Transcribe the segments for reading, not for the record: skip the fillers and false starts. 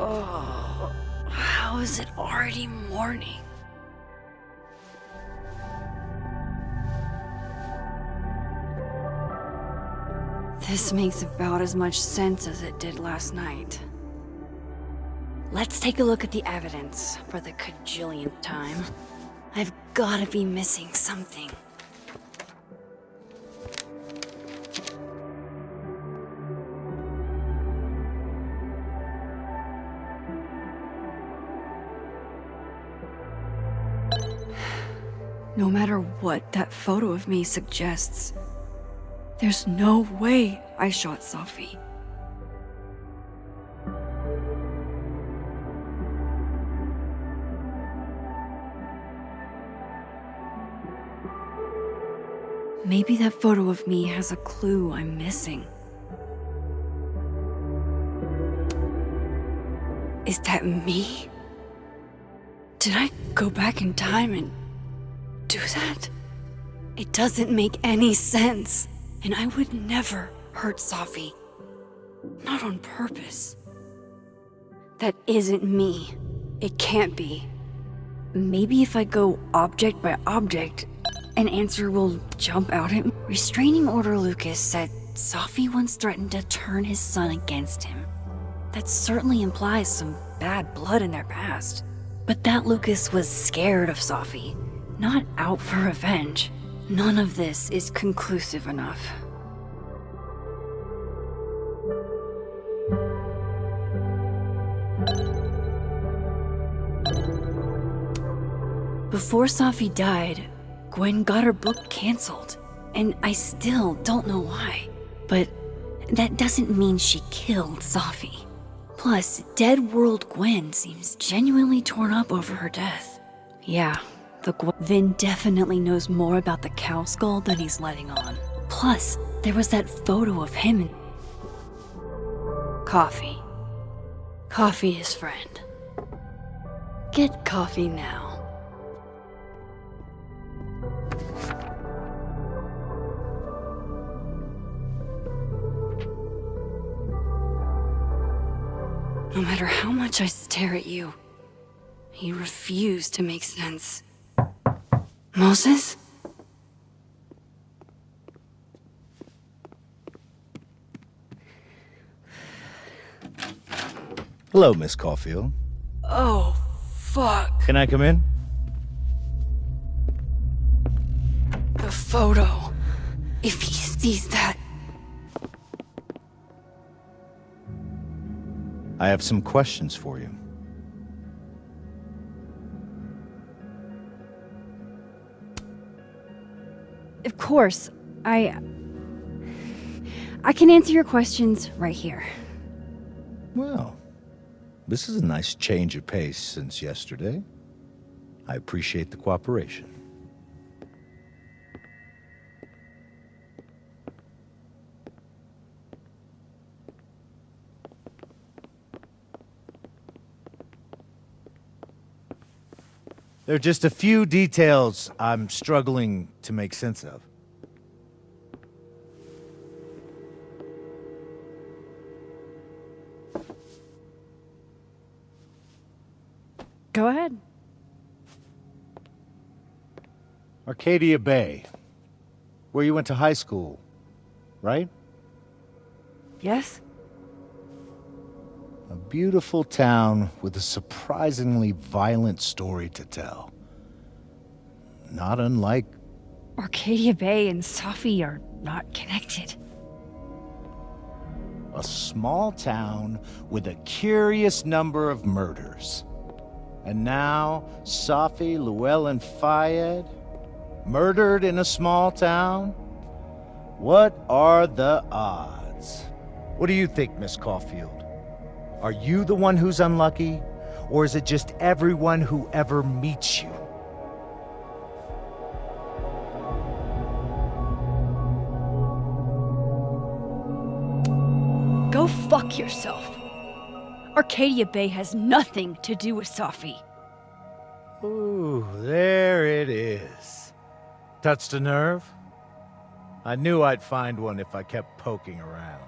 Oh, how is it already morning? This makes about as much sense as it did last night. Let's take a look at the evidence for the cajillionth time. I've gotta be missing something. No matter what that photo of me suggests, there's no way I shot Sophie. Maybe that photo of me has a clue I'm missing. Is that me? Did I go back in time and do that? It doesn't make any sense, and I would never hurt Sophie. Not on purpose. That isn't me. It can't be. Maybe if I go object by object, an answer will jump out at me. Restraining Order Lucas said Sophie once threatened to turn his son against him. That certainly implies some bad blood in their past. But that Lucas was scared of Sophie, not out for revenge. None of this is conclusive enough. Before Sophie died, Gwen got her book canceled, and I still don't know why. But that doesn't mean she killed Sophie. Plus, Dead World Gwen seems genuinely torn up over her death. Yeah, the Vin definitely knows more about the cow skull than he's letting on. Plus, there was that photo of him and... Coffee. Coffee his friend. Get coffee now. No matter how much I stare at you, you refuse to make sense. Moses? Hello, Miss Caulfield. Oh, fuck. Can I come in? The photo. If he sees that... I have some questions for you. Of course, I can answer your questions right here. Well, this is a nice change of pace since yesterday. I appreciate the cooperation. There are just a few details I'm struggling to make sense of. Go ahead. Arcadia Bay, where you went to high school, right? Yes? A beautiful town with a surprisingly violent story to tell. Not unlike... Arcadia Bay and Sophie are not connected. a small town with a curious number of murders. And now, Sophie, Llewellyn Fayed? Murdered in a small town? What are the odds? What do you think, Miss Caulfield? Are you the one who's unlucky? Or is it just everyone who ever meets you? Go fuck yourself. Arcadia Bay has nothing to do with Safi. Ooh, there it is. Touched a nerve? I knew I'd find one if I kept poking around.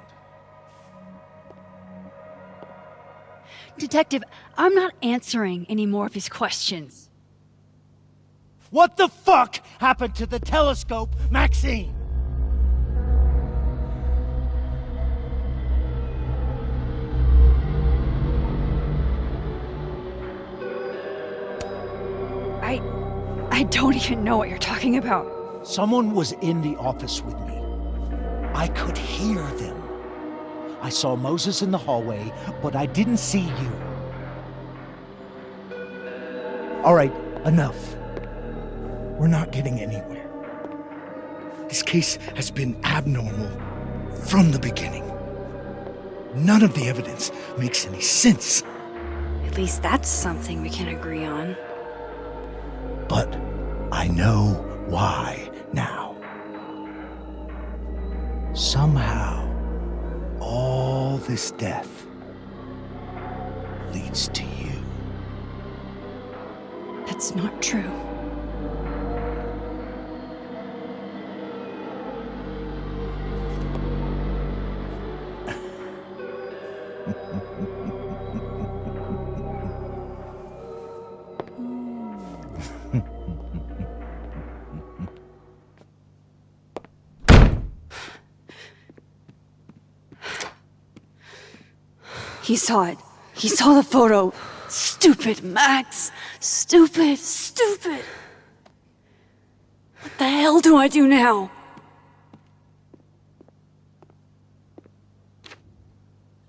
Detective, I'm not answering any more of his questions. What the fuck happened to the telescope, Maxine? I don't even know what you're talking about. Someone was in the office with me. I could hear them. I saw Moses in the hallway, but I didn't see you. All right, enough. We're not getting anywhere. This case has been abnormal from the beginning. None of the evidence makes any sense. At least that's something we can agree on. But I know why now. Somehow, all this death leads to you. That's not true. He saw it. He saw the photo. Stupid Max. Stupid, stupid. What the hell do I do now?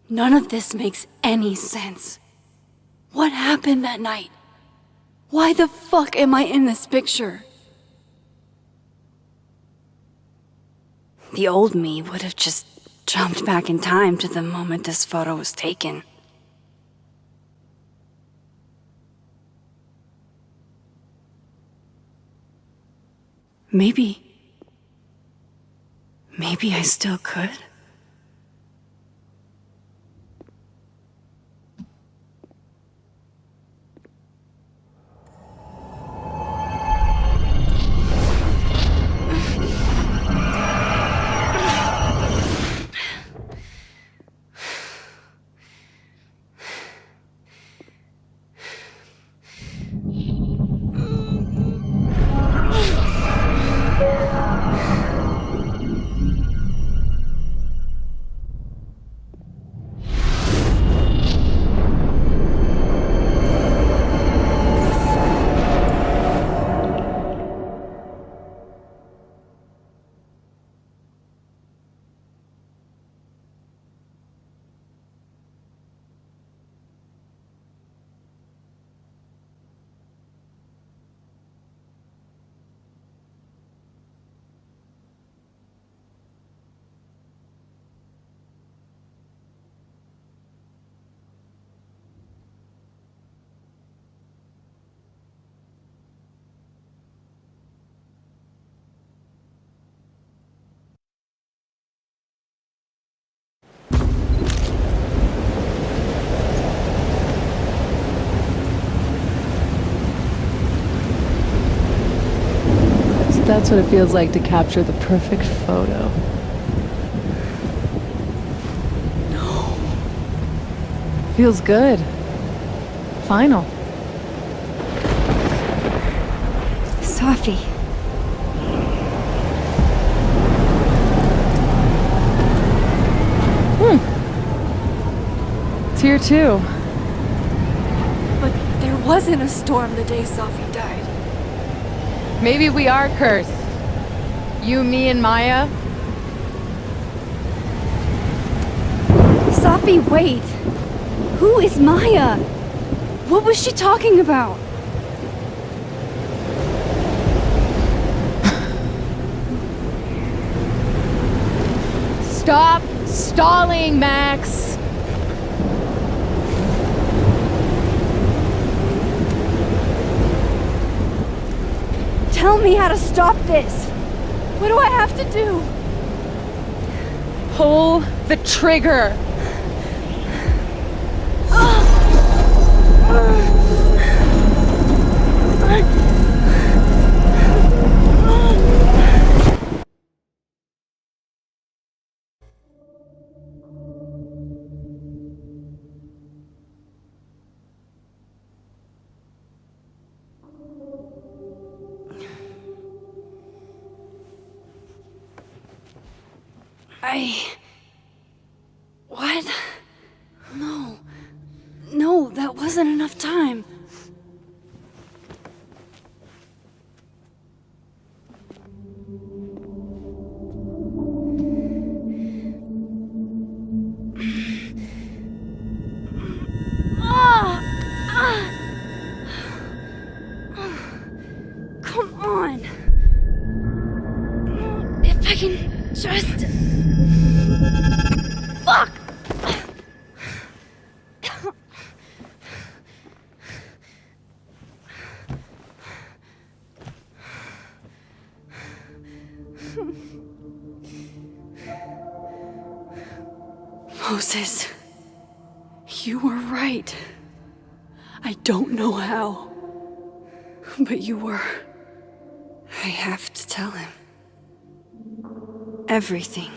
None of this makes any sense. What happened that night? Why the fuck am I in this picture? The old me would have just jumped back in time to the moment this photo was taken. Maybe I still could. That's what it feels like to capture the perfect photo. No. Feels good. Final. Safi. It's here too. But there wasn't a storm the day Safi died. Maybe we are cursed. You, me, and Maya. Safi, wait. Who is Maya? What was she talking about? Stop stalling, Max! Tell me how to stop this! What do I have to do? Pull the trigger! What? No. No, that wasn't enough time. Come on. If I can just... Fuck! Moses, you were right. I don't know how, but you were. I have to tell him. Everything.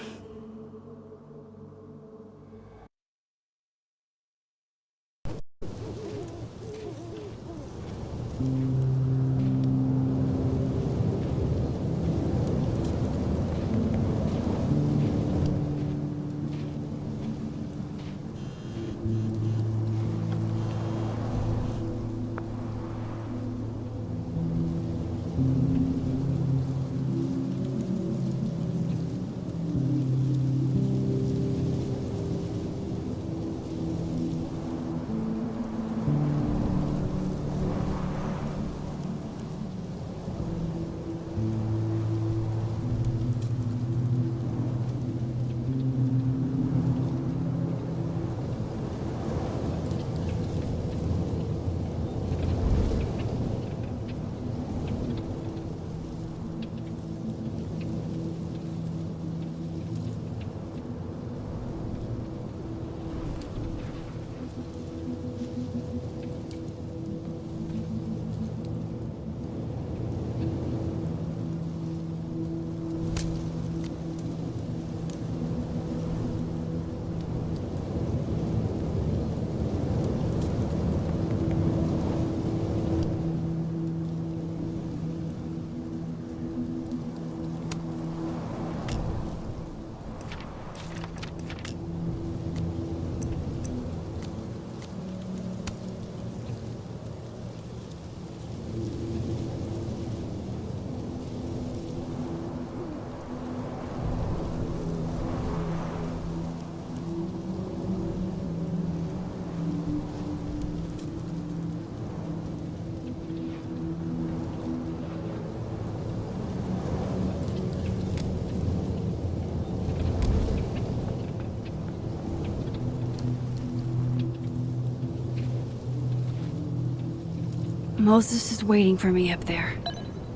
Moses is waiting for me up there.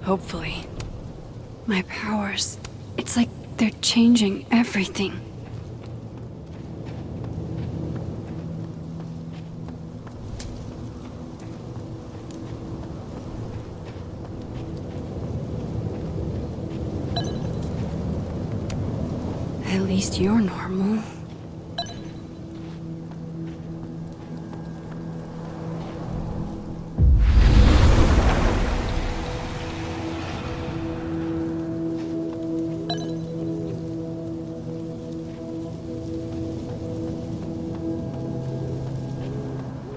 Hopefully. My powers, it's like they're changing everything. At least you're normal.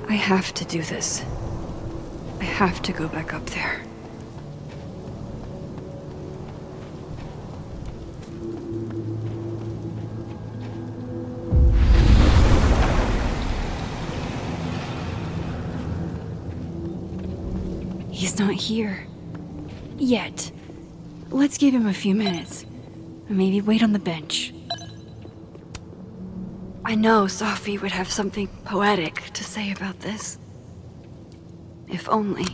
I have to do this. I have to go back up there. He's not here. Yet. Let's give him a few minutes. Maybe wait on the bench. I know Sophie would have something poetic to say about this. If only.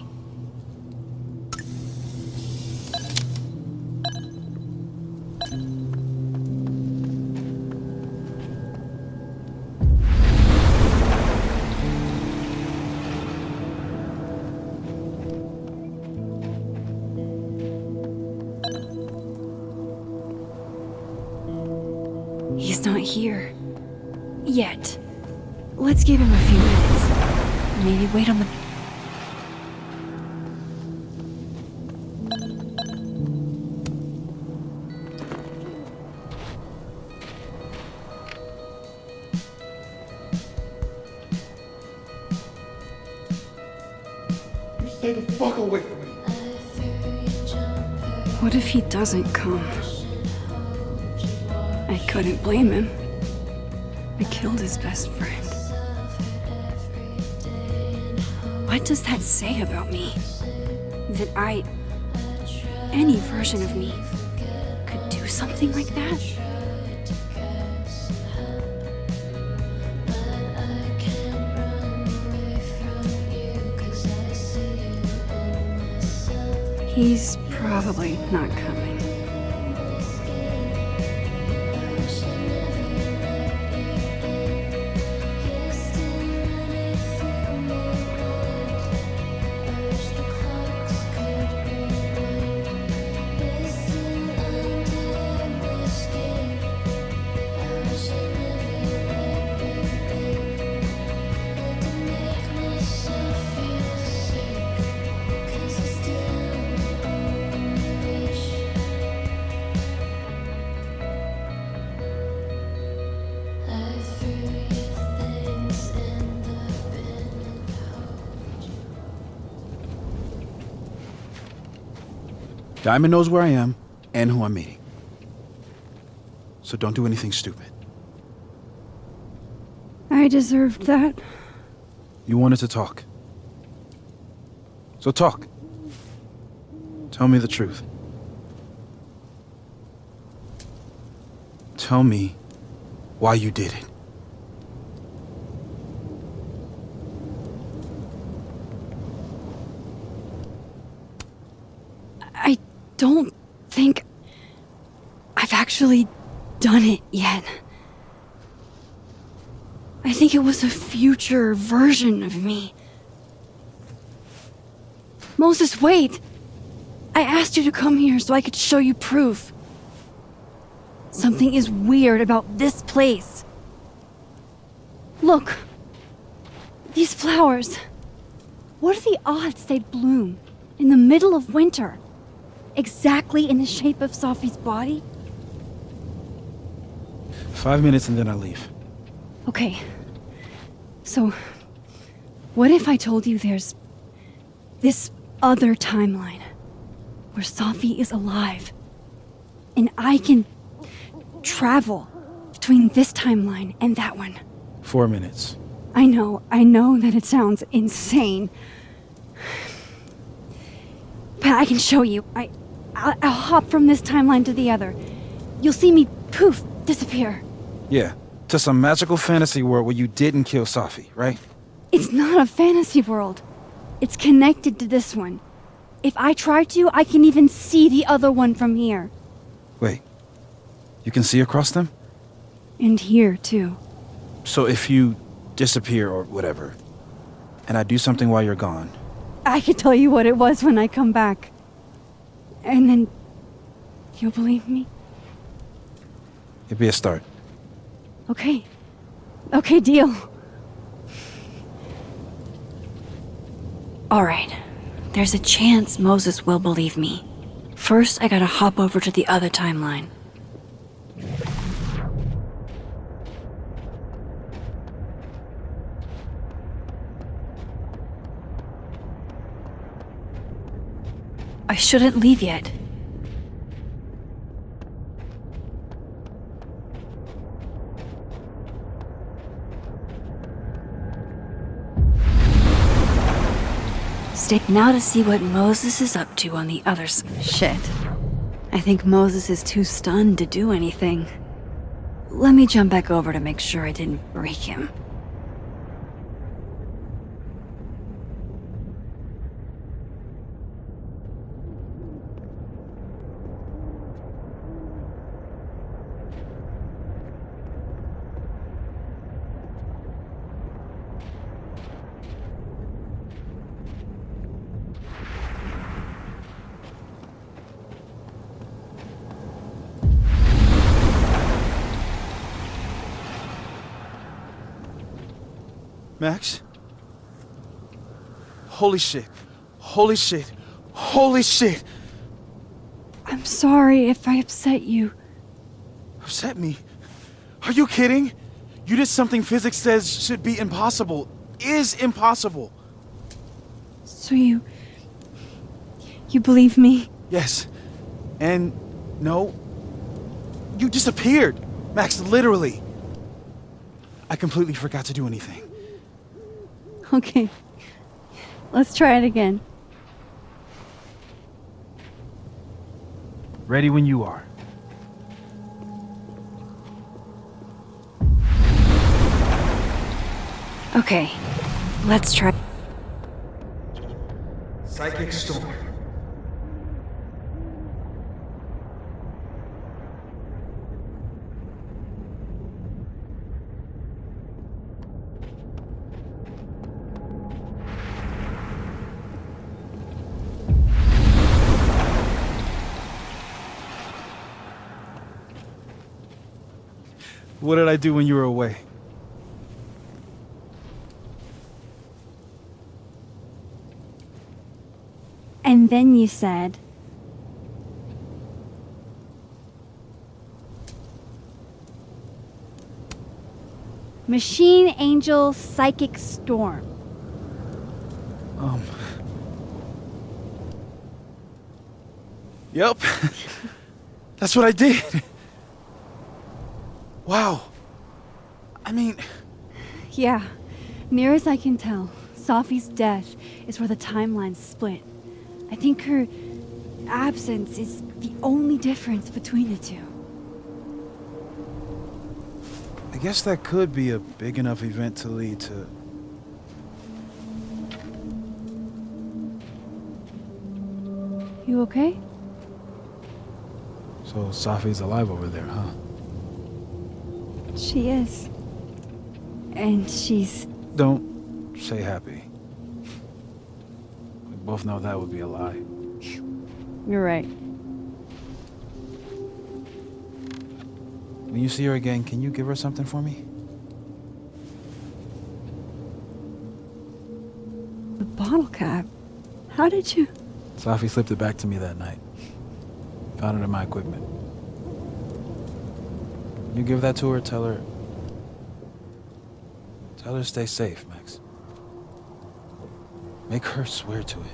He's not here. Yet. Let's give him a few minutes. Maybe wait on the... Stay the fuck away from me. What if he doesn't come? I couldn't blame him. I killed his best friend. What does that say about me? That any version of me, could do something like that? He's probably not coming. Diamond knows where I am and who I'm meeting. So don't do anything stupid. I deserved that. You wanted to talk. So talk. Tell me the truth. Tell me why you did it. I don't think I've actually done it yet. I think it was a future version of me. Moses, wait! I asked you to come here so I could show you proof. Something is weird about this place. Look. These flowers. What are the odds they'd bloom in the middle of winter? Exactly in the shape of Sophie's body? 5 minutes and then I leave. Okay. So, what if I told you there's this other timeline where Sophie is alive and I can travel between this timeline and that one? 4 minutes. I know that it sounds insane. But I can show you. I'll hop from this timeline to the other. You'll see me, poof, disappear. Yeah, to some magical fantasy world where you didn't kill Sophie, right? It's not a fantasy world. It's connected to this one. If I try to, I can even see the other one from here. Wait, you can see across them? And here, too. So if you disappear or whatever, and I do something while you're gone... I can tell you what it was when I come back. And then... you'll believe me? It'd be a start. Okay. Okay, deal. Alright. There's a chance Moses will believe me. First, I gotta hop over to the other timeline. I shouldn't leave yet. Now to see what Moses is up to on the other side. Shit. I think Moses is too stunned to do anything. Let me jump back over to make sure I didn't break him. Max? Holy shit. Holy shit. Holy shit! I'm sorry if I upset you. Upset me? Are you kidding? You did something physics says should be impossible. Is impossible. So you believe me? Yes. And no. You disappeared. Max, literally. I completely forgot to do anything. Okay. Let's try it again. Ready when you are. Okay. Let's try. Psychic storm. What did I do when you were away? And then you said, Machine Angel Psychic Storm. Yep. That's what I did. Wow. I mean... Yeah, near as I can tell, Sophie's death is where the timelines split. I think her absence is the only difference between the two. I guess that could be a big enough event to lead to... You okay? So Sophie's alive over there, huh? She is. And she's... Don't say happy. We both know that would be a lie. You're right. When you see her again, can you give her something for me? The bottle cap? How did you... Sophie slipped it back to me that night. Found it in my equipment. You give that to her, tell her stay safe, Max. Make her swear to it.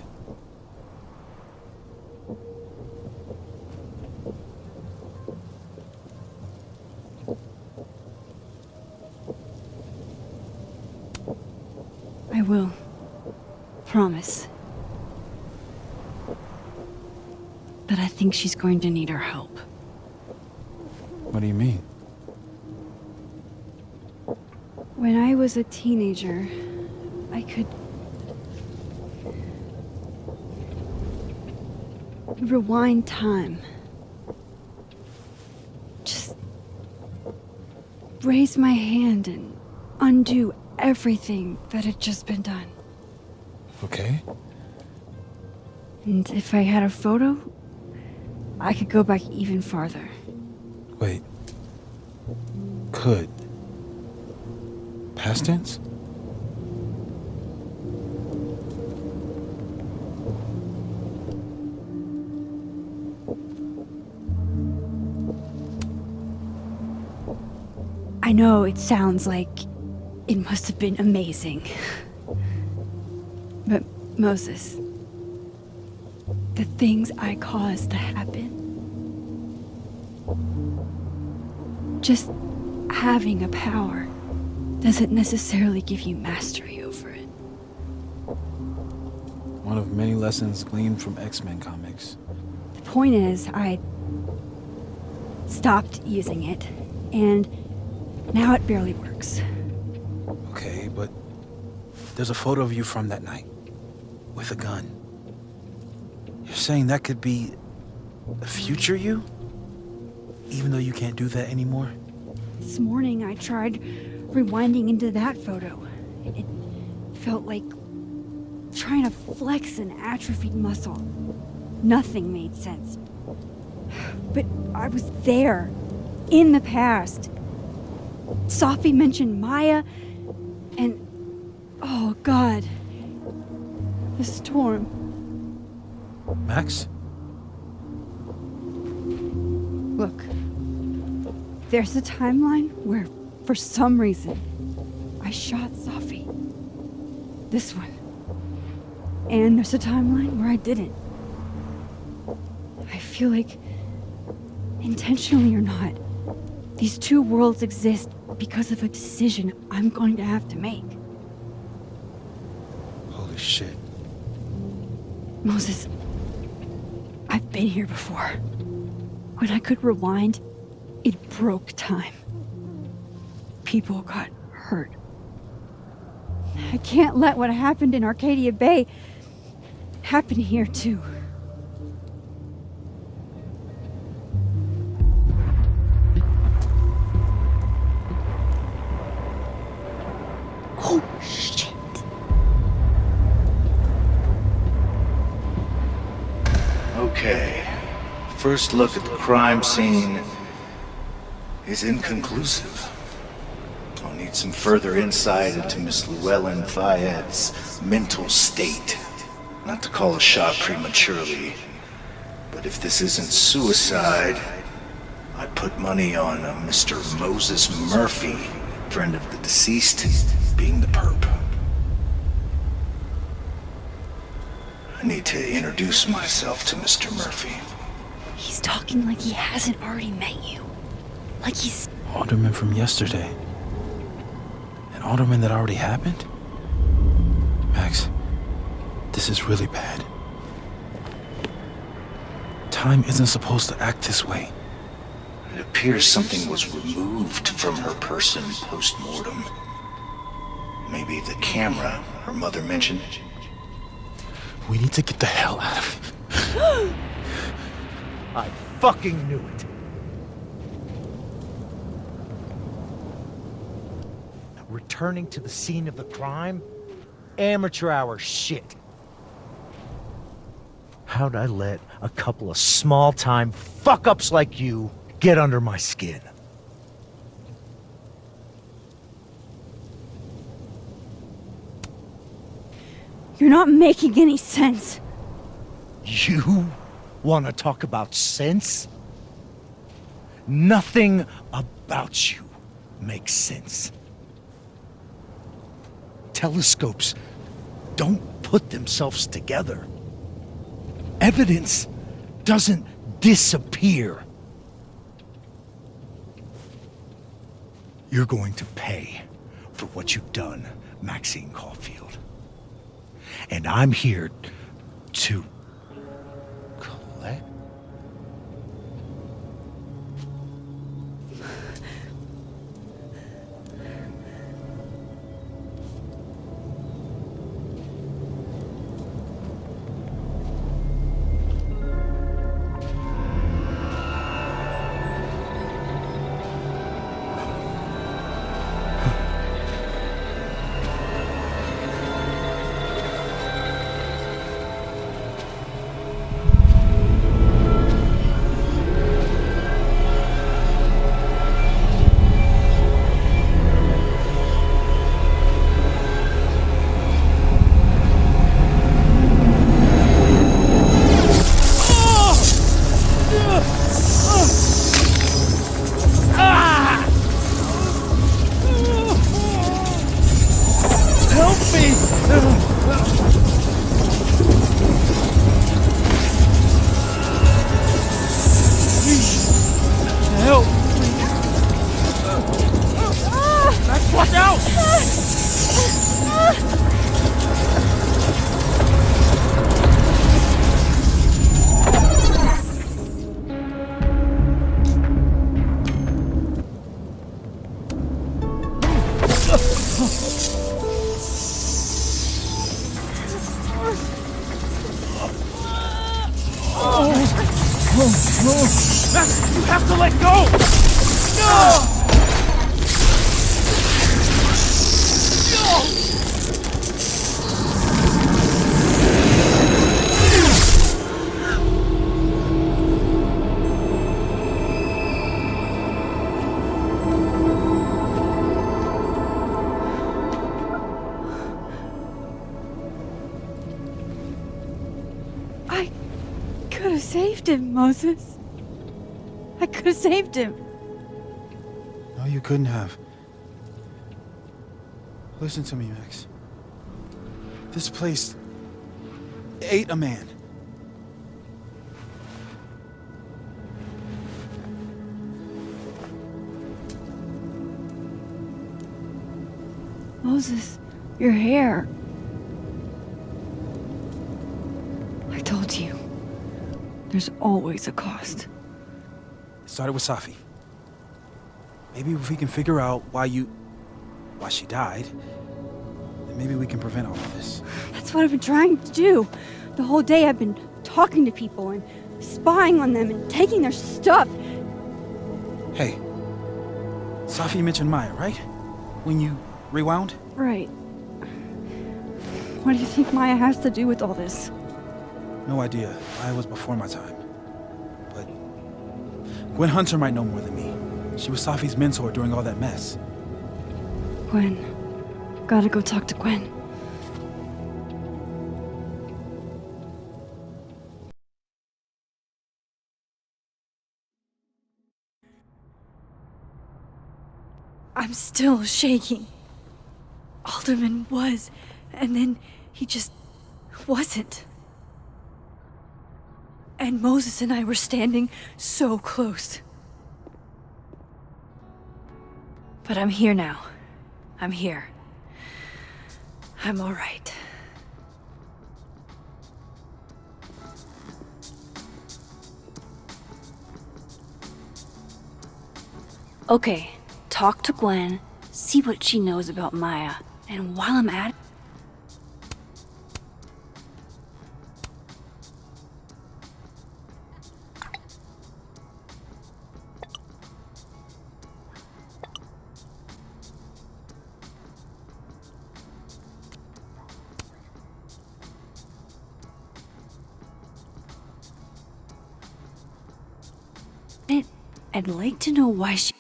I will. Promise. But I think she's going to need our help. What do you mean? When I was a teenager, I could rewind time. Just raise my hand and undo everything that had just been done. Okay. And if I had a photo, I could go back even farther. Wait. Could. Past tense? I know it sounds like it must have been amazing. But Moses, the things I caused to happen, just having a power doesn't necessarily give you mastery over it. One of many lessons gleaned from X-Men comics. The point is, I stopped using it, and Now it barely works. Okay, but there's a photo of you from that night. With a gun. You're saying that could be the future you? Even though you can't do that anymore? This morning I tried rewinding into that photo. It felt like trying to flex an atrophied muscle. Nothing made sense. But I was there, in the past. Sophie mentioned Maya, and oh God, the storm. Max? Look, there's a timeline where, for some reason, I shot Sophie. This one. And there's a timeline where I didn't. I feel like, intentionally or not, these two worlds exist because of a decision I'm going to have to make. Holy shit. Moses, I've been here before. When I could rewind, it broke time. People got hurt. I can't let what happened in Arcadia Bay happen here too. Oh, shit. Okay. First look at the crime scene is inconclusive. I'll need some further insight into Miss Llewellyn Fayette's mental state. Not to call a shot prematurely, but if this isn't suicide, I'd put money on a Mr. Moses Murphy, friend of the deceased, being the perp. I need to introduce myself to Mr. Murphy. He's talking like he hasn't already met you. Like he's... Alderman from yesterday. An alderman that already happened? Max, this is really bad. Time isn't supposed to act this way. It appears something was removed from her person post-mortem. Maybe the camera her mother mentioned. We need to get the hell out of here. I fucking knew it. Returning to the scene of the crime? Amateur hour shit. How'd I let a couple of small-time fuck-ups like you get under my skin? You're not making any sense. You want to talk about sense? Nothing about you makes sense. Telescopes don't put themselves together. Evidence doesn't disappear. You're going to pay for what you've done, Maxine Caulfield. And I'm here to collect. Max, you have to let go! No! I could have saved him, Moses. I could have saved him. No, you couldn't have. Listen to me, Max. This place ate a man. Moses, your hair. I told you. There's always a cost. It started with Safi. Maybe if we can figure out why she died, then maybe we can prevent all of this. That's what I've been trying to do. The whole day I've been talking to people and spying on them and taking their stuff. Hey, Safi mentioned Maya, right? When you rewound? Right. What do you think Maya has to do with all this? No idea. Maya was before my time. But Gwen Hunter might know more than me. She was Safi's mentor during all that mess. Gwen. Gotta go talk to Gwen. I'm still shaking. Alderman was, and then he just wasn't. And Moses and I were standing so close. But I'm here now. I'm here. I'm all right. Okay, talk to Gwen, see what she knows about Maya, and while I'm at it, I'd like to know why she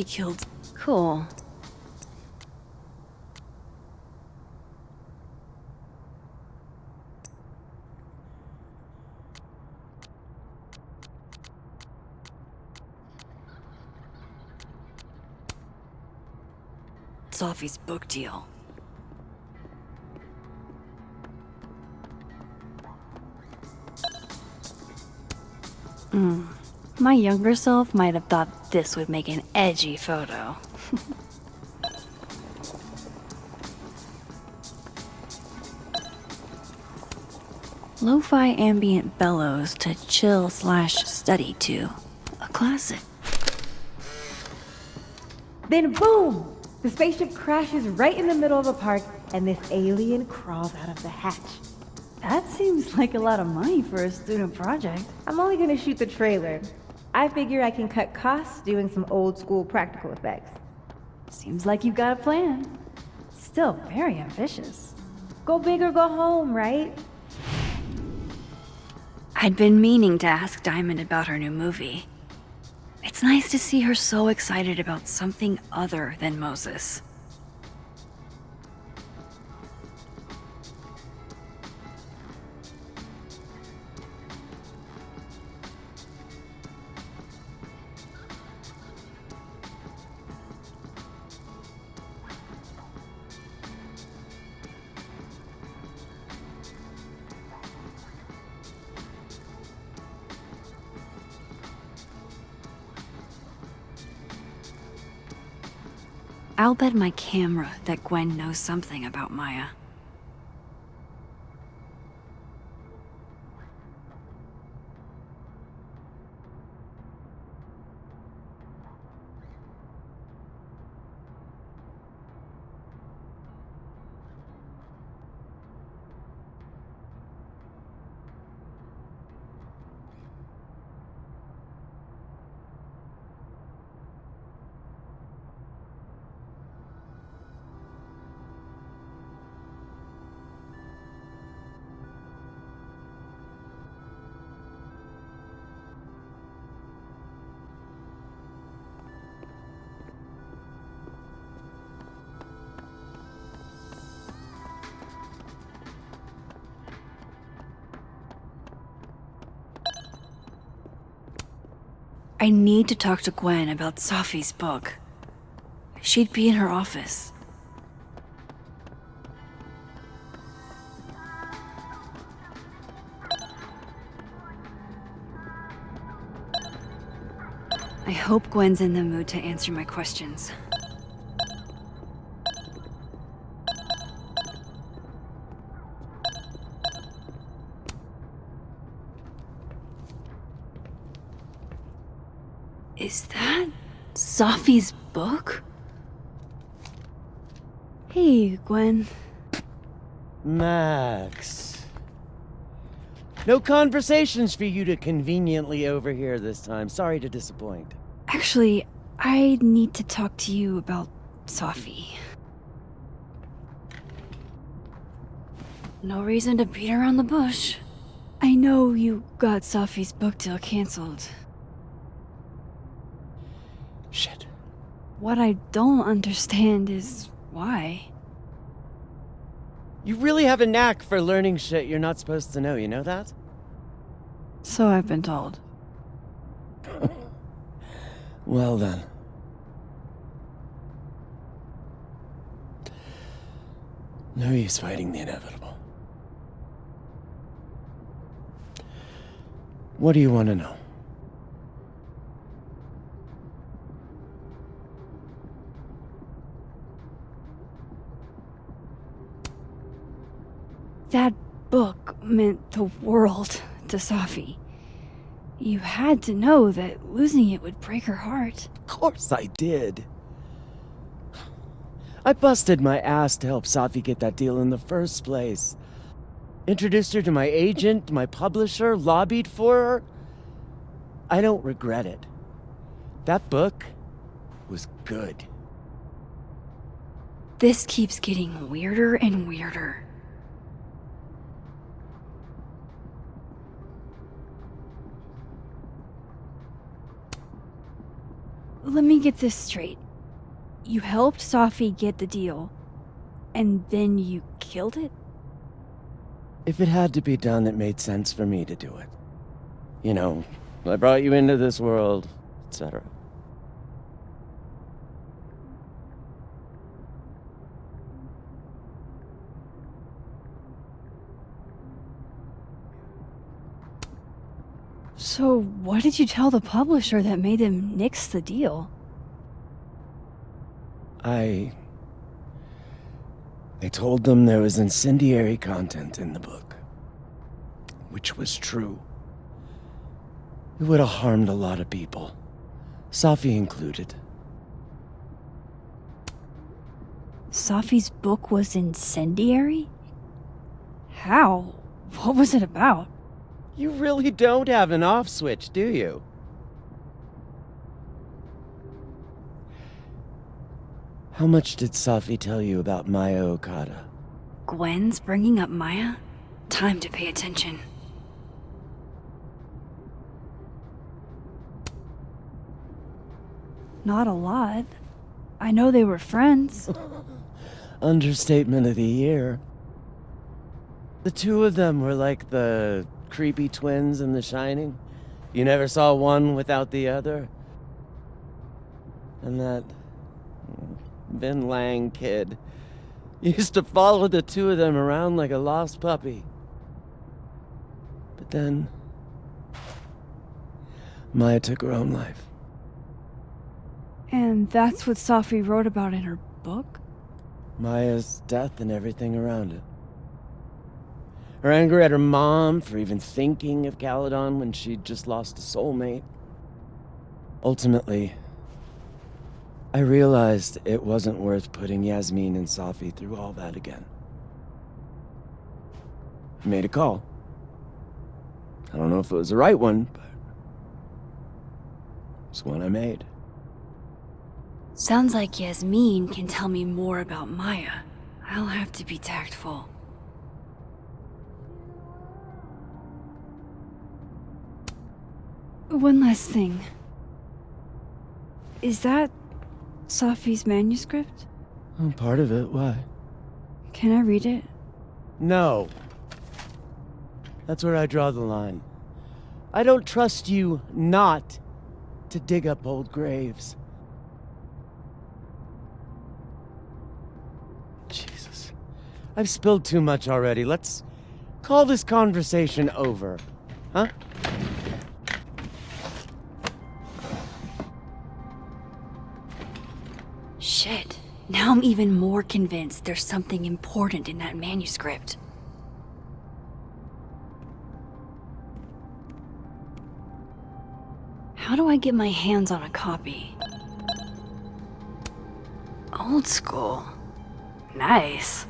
killed. Cool. Sophie's book deal. My younger self might have thought this would make an edgy photo. Lo-fi ambient bellows to chill/study to. A classic. Then boom! The spaceship crashes right in the middle of a park, and this alien crawls out of the hatch. That seems like a lot of money for a student project. I'm only gonna shoot the trailer. I figure I can cut costs doing some old school practical effects. Seems like you've got a plan. Still very ambitious. Go big or go home, right? I'd been meaning to ask Diamond about her new movie. It's nice to see her so excited about something other than Moses. I'll bet my camera that Gwen knows something about Maya. I need to talk to Gwen about Safi's book. She'd be in her office. I hope Gwen's in the mood to answer my questions. Is that Safi's book? Hey, Gwen. Max. No conversations for you to conveniently overhear this time. Sorry to disappoint. Actually, I need to talk to you about Safi. No reason to beat around the bush. I know you got Safi's book deal canceled. Shit. What I don't understand is why. You really have a knack for learning shit you're not supposed to know, you know that? So I've been told. Well then. No use fighting the inevitable. What do you want to know? That book meant the world to Safi. You had to know that losing it would break her heart. Of course I did. I busted my ass to help Safi get that deal in the first place. Introduced her to my agent, my publisher, lobbied for her. I don't regret it. That book was good. This keeps getting weirder and weirder. Let me get this straight. You helped Safi get the deal, and then you killed it? If it had to be done, it made sense for me to do it. You know, I brought you into this world, etc. So what did you tell the publisher that made them nix the deal? I told them there was incendiary content in the book, which was true. It would have harmed a lot of people, Safi included. Safi's book was incendiary? How? What was it about? You really don't have an off switch, do you? How much did Safi tell you about Maya Okada? Gwen's bringing up Maya? Time to pay attention. Not a lot. I know they were friends. Understatement of the year. The two of them were like the creepy twins in The Shining. You never saw one without the other. And that Vin Lang kid used to follow the two of them around like a lost puppy. But then Maya took her own life. And that's what Safi wrote about in her book? Maya's death and everything around it. Her anger at her mom for even thinking of Caledon when she'd just lost a soulmate. Ultimately, I realized it wasn't worth putting Yasmin and Safi through all that again. I made a call. I don't know if it was the right one, but it's one I made. Sounds like Yasmin can tell me more about Maya. I'll have to be tactful. One last thing. Is that Safi's manuscript? Oh, part of it, why? Can I read it? No. That's where I draw the line. I don't trust you not to dig up old graves. Jesus. I've spilled too much already. Let's call this conversation over. Huh? Shit. Now I'm even more convinced there's something important in that manuscript. How do I get my hands on a copy? Old school. Nice.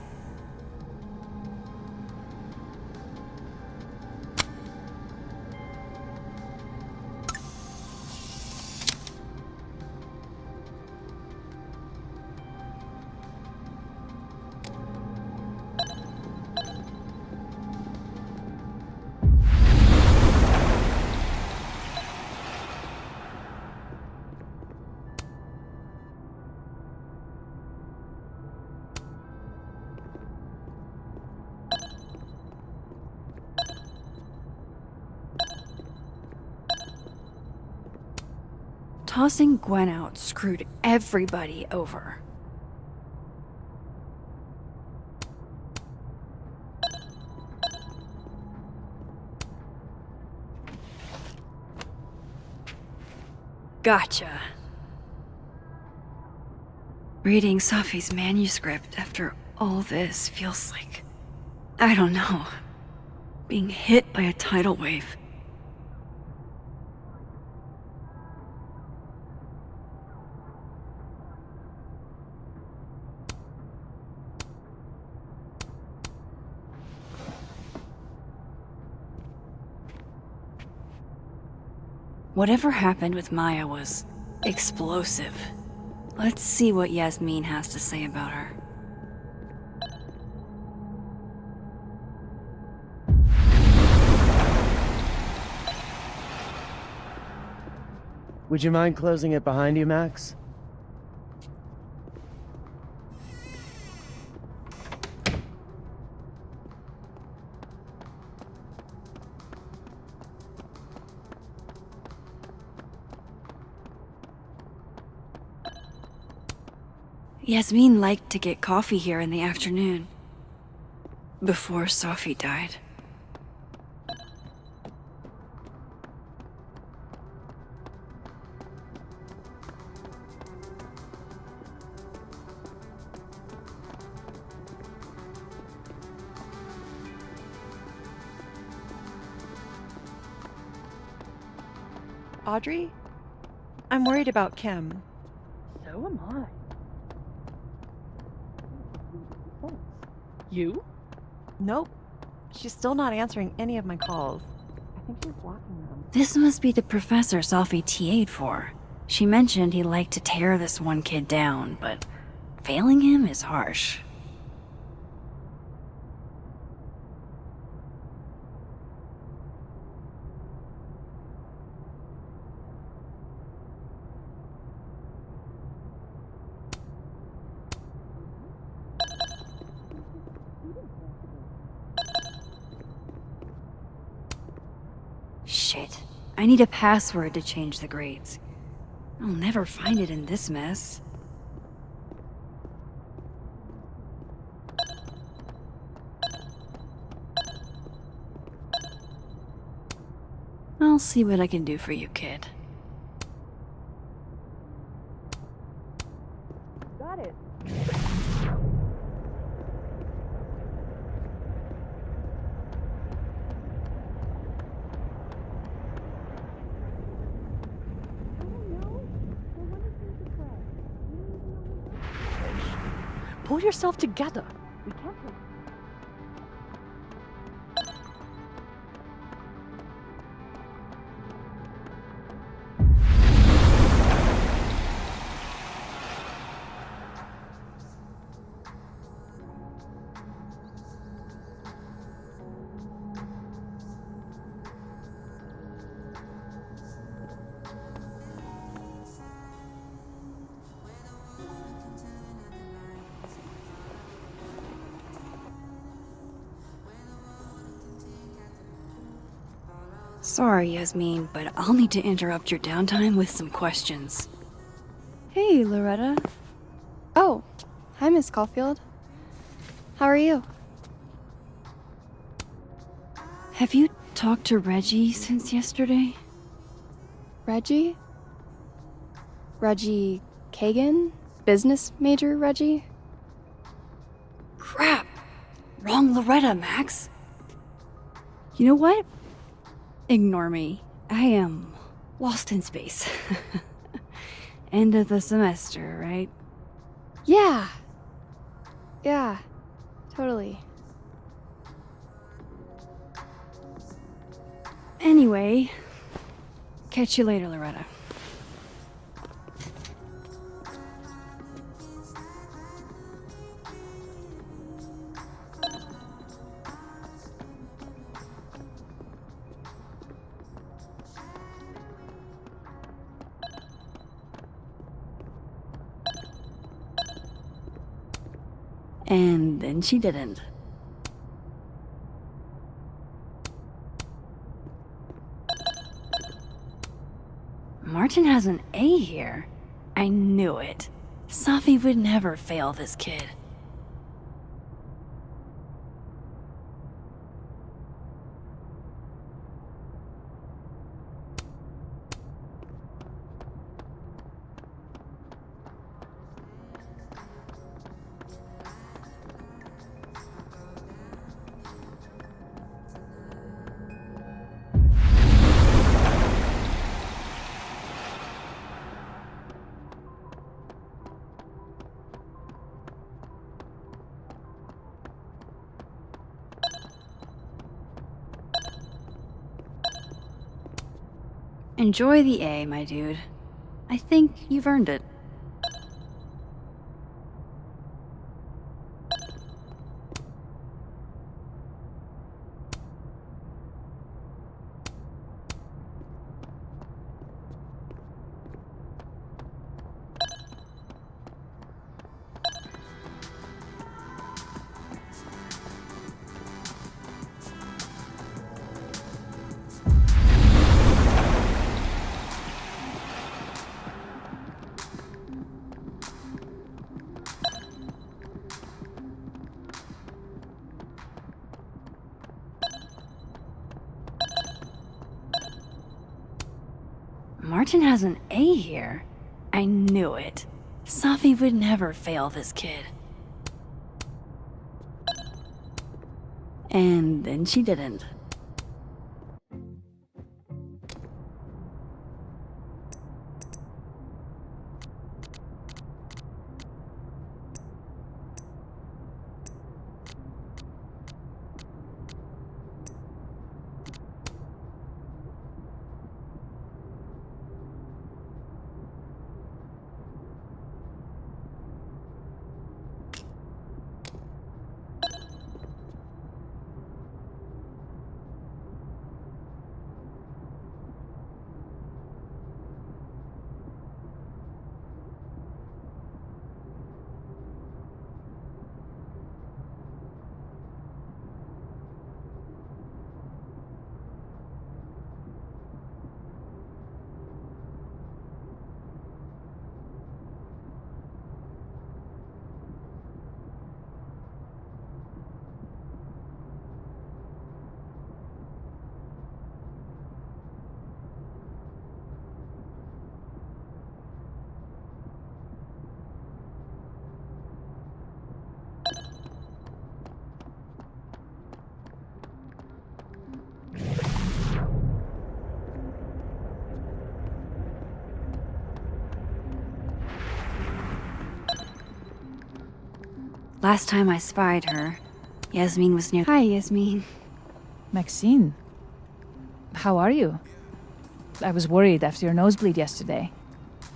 Tossing Gwen out screwed everybody over. Gotcha. Reading Safi's manuscript after all this feels like, I don't know, being hit by a tidal wave. Whatever happened with Maya was explosive. Let's see what Yasmin has to say about her. Would you mind closing it behind you, Max? Yasmin liked to get coffee here in the afternoon. Before Safi died. Audrey? I'm worried about Kim. So am I. You? Nope. She's still not answering any of my calls. I think she's blocking them. This must be the professor Safi TA'd for. She mentioned he liked to tear this one kid down, but failing him is harsh. Shit. I need a password to change the grades. I'll never find it in this mess. I'll see what I can do for you, kid. Got it. Pull yourself together. We can't take Sorry, Yasmin, but I'll need to interrupt your downtime with some questions. Hey, Loretta. Oh, hi, Miss Caulfield. How are you? Have you talked to Reggie since yesterday? Reggie? Reggie Kagan? Business major Reggie? Crap! Wrong Loretta, Max. You know what? Ignore me. I am lost in space. End of the semester, right? Yeah. Yeah, totally. Anyway, catch you later, Loretta. And then she didn't. Martin has an A here. I knew it. Safi would never fail this kid. Enjoy the A, my dude. I think you've earned it. Martin has an A here. I knew it. Safi would never fail this kid. And then she didn't. Last time I spied her, Yasmin was near. Hi, Yasmin. Maxine, how are you? I was worried after your nosebleed yesterday.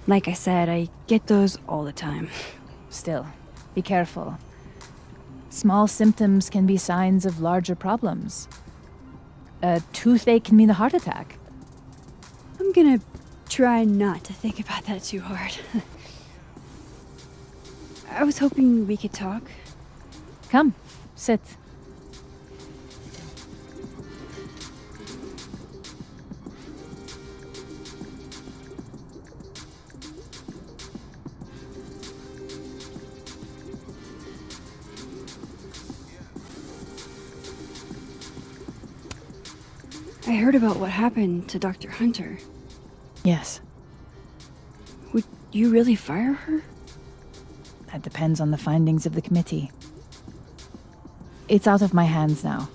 Like I said, I get those all the time. Still, be careful. Small symptoms can be signs of larger problems. A toothache can mean a heart attack. I'm gonna try not to think about that too hard. I was hoping we could talk. Come, sit. I heard about what happened to Dr. Hunter. Yes, Would you really fire her? that depends on the findings of the committee. It's out of my hands now.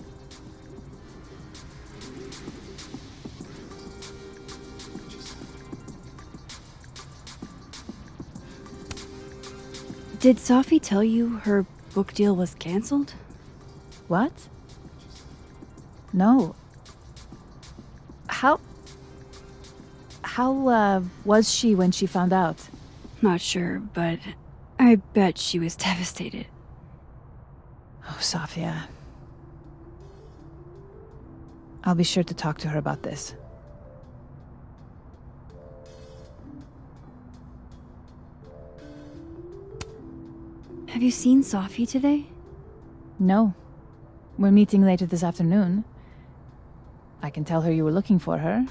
Did Sophie tell you her book deal was canceled? What? No. How was she when she found out? Not sure, but I bet she was devastated. Oh, Sophia. I'll be sure to talk to her about this. Have you seen Sophie today? No. We're meeting later this afternoon. I can tell her you were looking for her.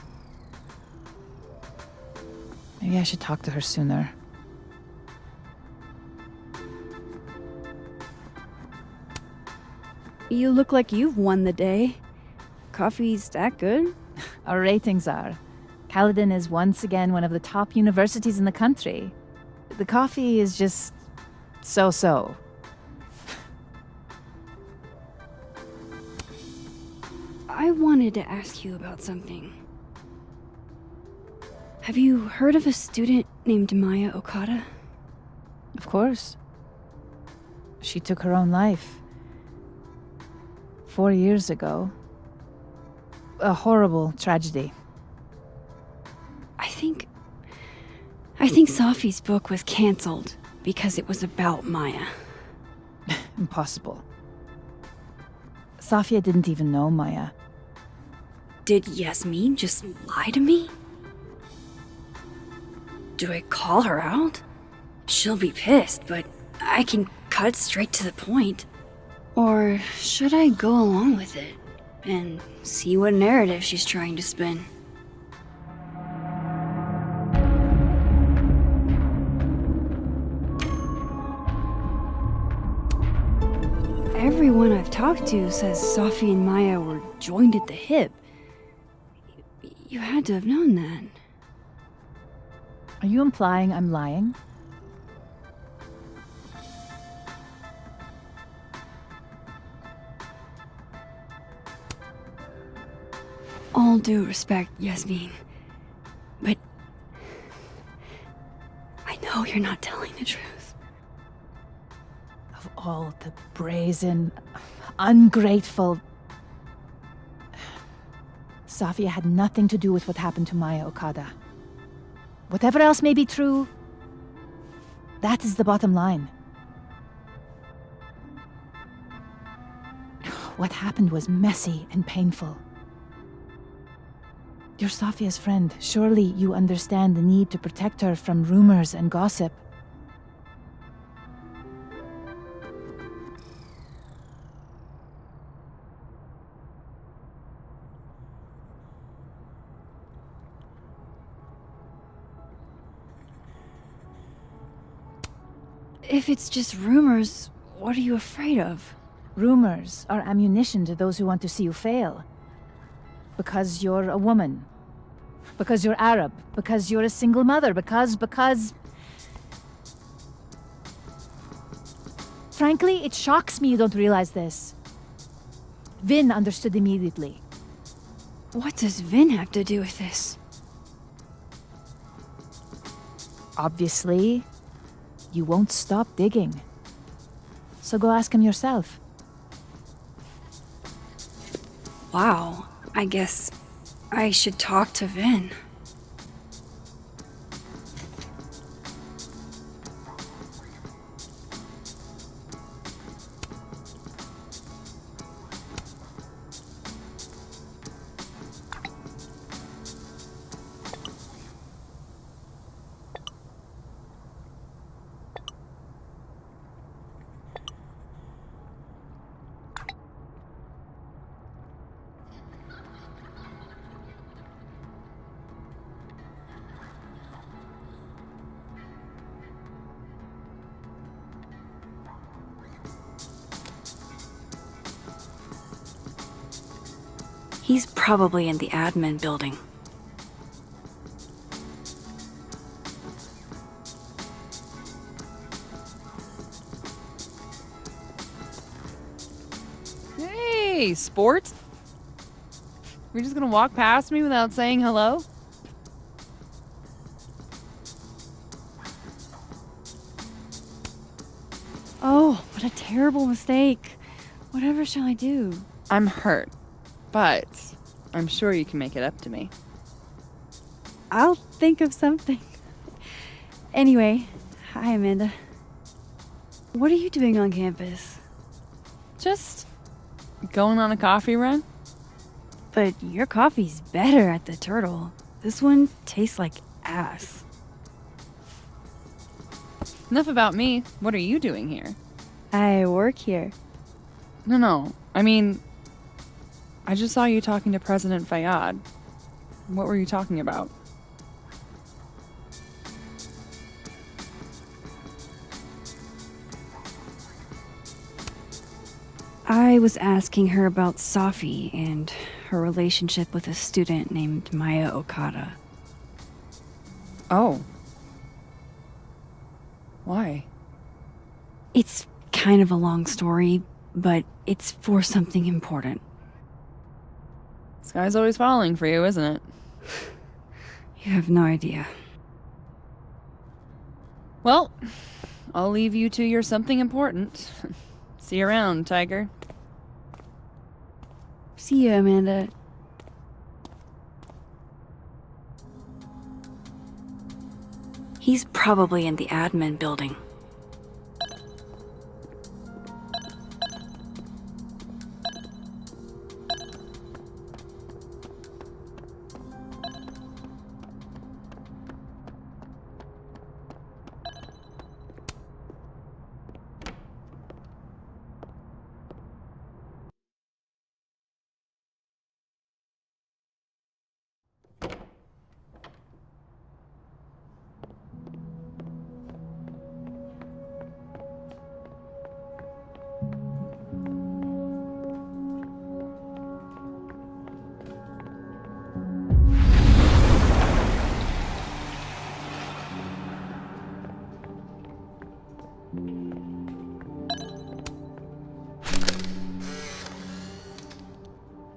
Maybe I should talk to her sooner. You look like you've won the day. Coffee's that good? Our ratings are. Caledon is once again one of the top universities in the country. The coffee is just so-so. I wanted to ask you about something. Have you heard of a student named Maya Okada? Of course. She took her own life. 4 years ago. A horrible tragedy. I think Sophie's book was canceled because it was about Maya. Impossible. Safia didn't even know Maya. Did Yasmin just lie to me? Do I call her out? She'll be pissed, but I can cut straight to the point. Or should I go along with it and see what narrative she's trying to spin? Everyone I've talked to says Sophie and Maya were joined at the hip. You had to have known that. Are you implying I'm lying? All due respect, Yasmin. But I know you're not telling the truth. Of all the brazen, ungrateful... Safia had nothing to do with what happened to Maya Okada. Whatever else may be true, that is the bottom line. What happened was messy and painful. You're Safia's friend. Surely you understand the need to protect her from rumors and gossip. If it's just rumors, what are you afraid of? Rumors are ammunition to those who want to see you fail. Because you're a woman. Because you're Arab. Because you're a single mother. Because... Frankly, it shocks me you don't realize this. Vin understood immediately. What does Vin have to do with this? Obviously, you won't stop digging. So go ask him yourself. Wow, I guess I should talk to Vin. He's probably in the admin building. Hey, sports? You're just gonna walk past me without saying hello? Oh, what a terrible mistake. Whatever shall I do? I'm hurt, but I'm sure you can make it up to me. I'll think of something. Anyway, hi Amanda. What are you doing on campus? Just going on a coffee run? But your coffee's better at the Turtle. This one tastes like ass. Enough about me. What are you doing here? I work here. No. I mean, I just saw you talking to President Fayyad. What were you talking about? I was asking her about Safi and her relationship with a student named Maya Okada. Oh. Why? It's kind of a long story, but it's for something important. Sky's always falling for you, isn't it? You have no idea. Well, I'll leave you to your something important. See you around, Tiger. See you, Amanda. He's probably in the admin building.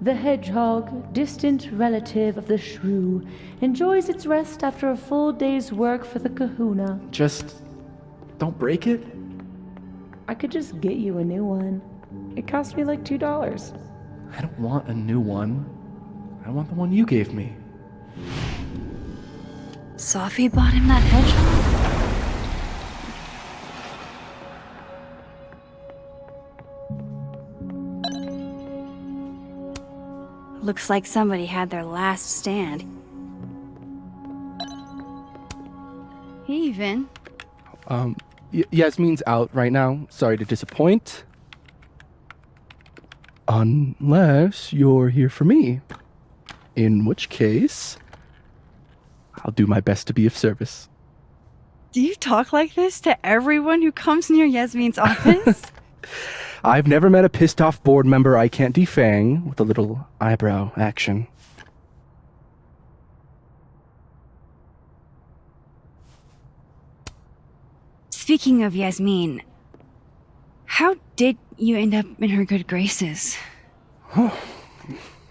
The hedgehog, distant relative of the shrew, enjoys its rest after a full day's work for the kahuna. Just don't break it? I could just get you a new one. It cost me like $2. I don't want a new one. I want the one you gave me. Safi bought him that hedgehog? Looks like somebody had their last stand. Hey, Vin. Yasmin's out right now. Sorry to disappoint. Unless you're here for me. In which case, I'll do my best to be of service. Do you talk like this to everyone who comes near Yasmin's office? I've never met a pissed off board member I can't defang with a little eyebrow action. Speaking of Yasmin, how did you end up in her good graces? Oh,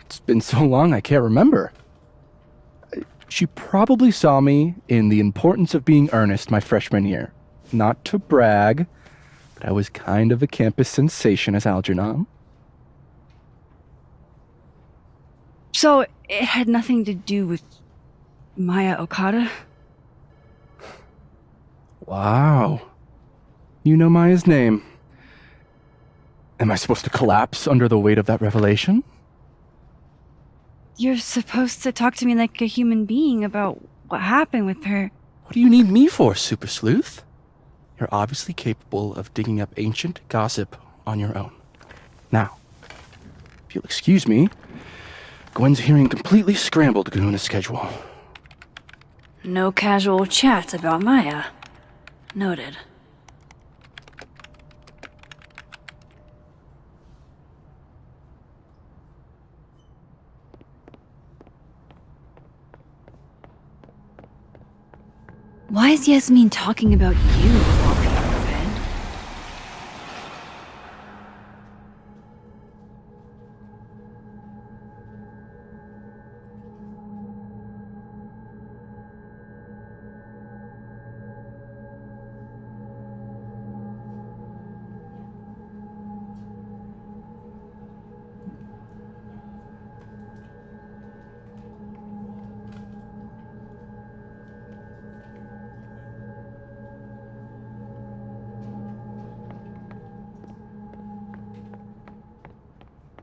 it's been so long I can't remember. She probably saw me in The Importance of Being Earnest my freshman year. Not to brag, but I was kind of a campus sensation as Algernon. So it had nothing to do with Maya Okada? Wow. You know Maya's name. Am I supposed to collapse under the weight of that revelation? You're supposed to talk to me like a human being about what happened with her. What do you need me for, Super Sleuth? You're obviously capable of digging up ancient gossip on your own. Now, if you'll excuse me, Gwen's hearing completely scrambled Kahuna schedule. No casual chats about Maya. Noted. Why is Yasmin talking about you of all people, Vin?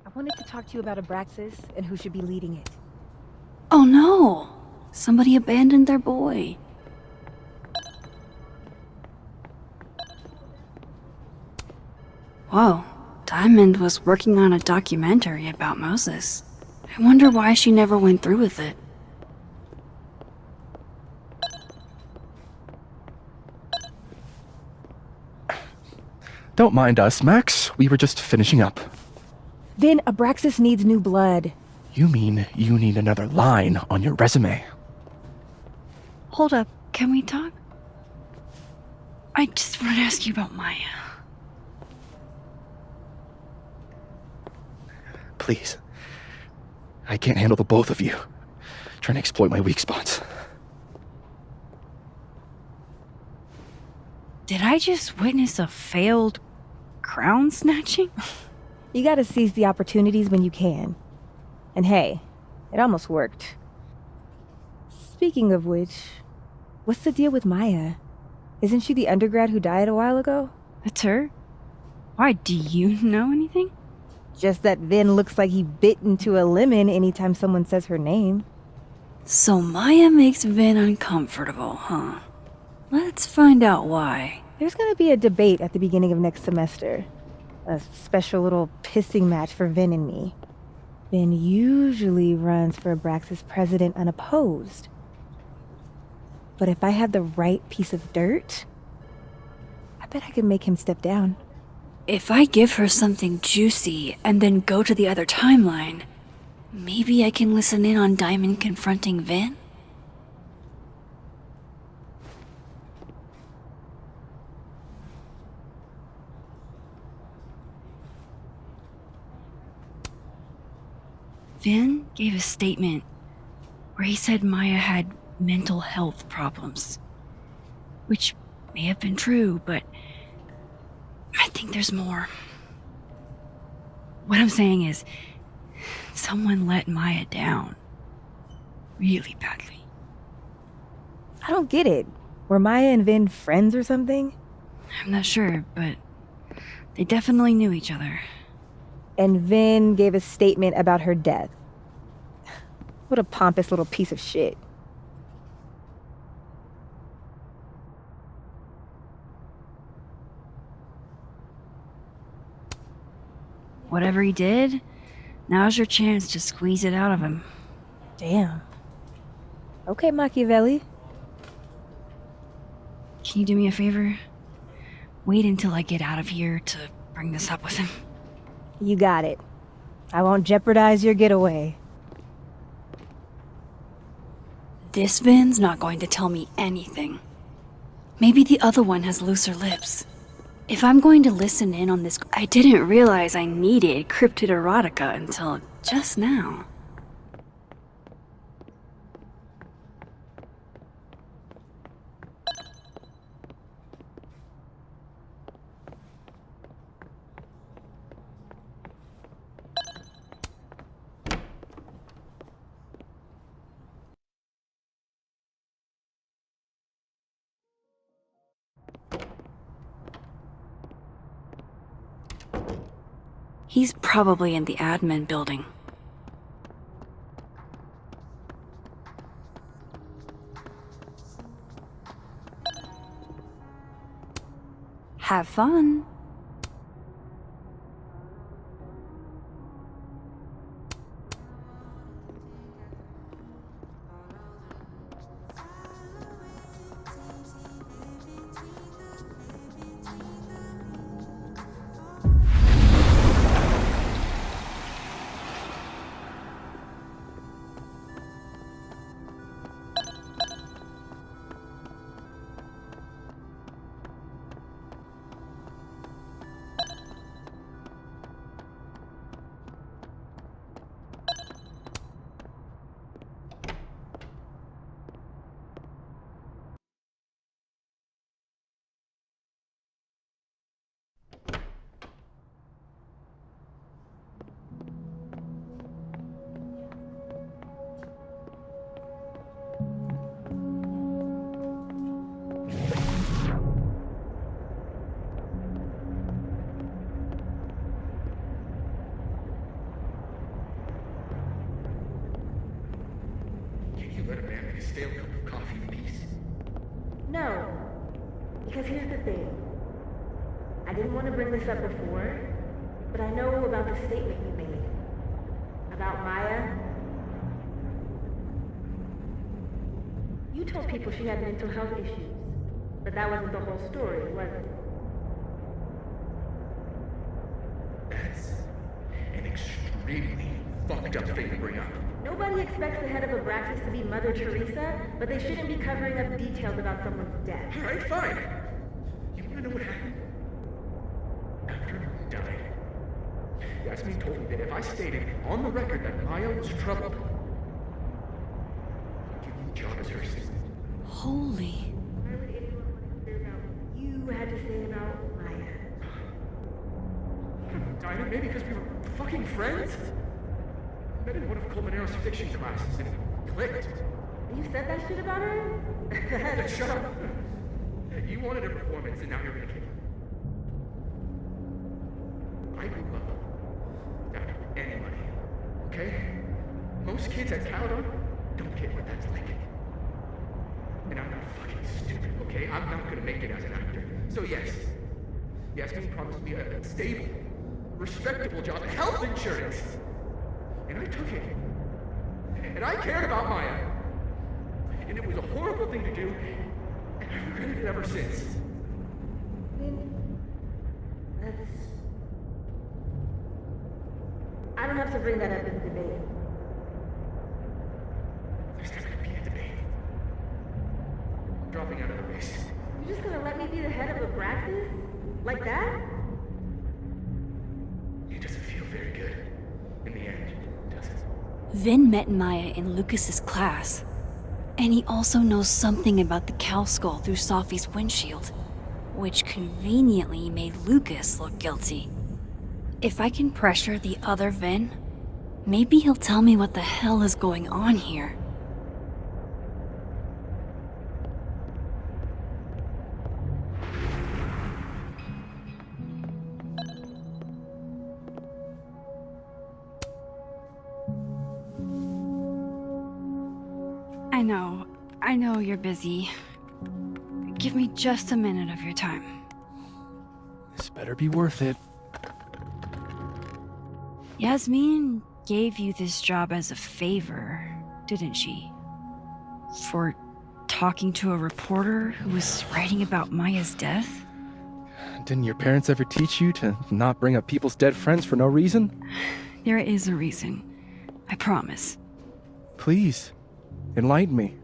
I wanted to talk to you about Abraxas and who should be leading it. Oh no! Somebody abandoned their boy. Whoa, Diamond was working on a documentary about Moses. I wonder why she never went through with it. Don't mind us, Max. We were just finishing up. Vin, Abraxas needs new blood. You mean you need another line on your resume? Hold up, can we talk? I just want to ask you about Maya. Please. I can't handle the both of you. Trying to exploit my weak spots. Did I just witness a failed crown snatching? You gotta seize the opportunities when you can. And hey, it almost worked. Speaking of which, what's the deal with Maya? Isn't she the undergrad who died a while ago? That's her? Why, do you know anything? Just that Vin looks like he bit into a lemon anytime someone says her name. So Maya makes Vin uncomfortable, huh? Let's find out why. There's gonna be a debate at the beginning of next semester. A special little pissing match for Vin and me. Vin usually runs for Abraxas president unopposed. But if I had the right piece of dirt, I bet I could make him step down. If I give her something juicy and then go to the other timeline, maybe I can listen in on Diamond confronting Vin? Vin gave a statement where he said Maya had mental health problems. Which may have been true, but I think there's more. What I'm saying is, someone let Maya down. Really badly. I don't get it. Were Maya and Vin friends or something? I'm not sure, but they definitely knew each other. And Vin gave a statement about her death. What a pompous little piece of shit. Whatever he did, now's your chance to squeeze it out of him. Damn. Okay, Machiavelli. Can you do me a favor? Wait until I get out of here to bring this up with him. You got it. I won't jeopardize your getaway. This Vin's not going to tell me anything. Maybe the other one has looser lips. If I'm going to listen in on this, I didn't realize I needed cryptid erotica until just now. He's probably in the admin building. Have fun. let a man make a stale cup of coffee in peace? No. Because here's the thing. I didn't want to bring this up before, but I know about the statement you made. About Maya. You told people she had mental health issues, but that wasn't the whole story, was it? That's an extremely fucked up thing to bring up. Nobody expects the head of Abraxas to be Mother Teresa, but they shouldn't be covering up details about someone's death. Alright, fine. You wanna know what happened? After Mom died, Yasmin told me that if I stated on the record that Maya was troubled, she'd give me the job as her assistant. Holy. Why would anyone want to hear about what you had to say about Maya? I don't know, Dinah, maybe because we were fucking friends? I met in one of Colmenaro's fiction classes and it clicked. You said that shit about her? Shut up! You wanted a performance and now you're gonna kick it. I grew up without any money, okay? Most kids at Caledon don't get what that's like. And I'm not fucking stupid, okay? I'm not gonna make it as an actor. So yes, Yasmin promised me a stable, respectable job, health insurance. And I took it. And I cared about Maya. And it was a horrible thing to do, and I've regretted it ever since. I don't have to bring that up in the debate. There's not gonna be a debate. I'm dropping out of the race. You're just gonna let me be the head of Abraxas? Like that? It doesn't feel very good. In the end, does it? Vin met Maya in Lucas's class. And he also knows something about the cow skull through Sophie's windshield, which conveniently made Lucas look guilty. If I can pressure the other Vin, maybe he'll tell me what the hell is going on here. I know you're busy. Give me just a minute of your time. This better be worth it. Yasmin gave you this job as a favor, didn't she? For talking to a reporter who was writing about Maya's death? Didn't your parents ever teach you to not bring up people's dead friends for no reason? There is a reason. I promise. Please, enlighten me.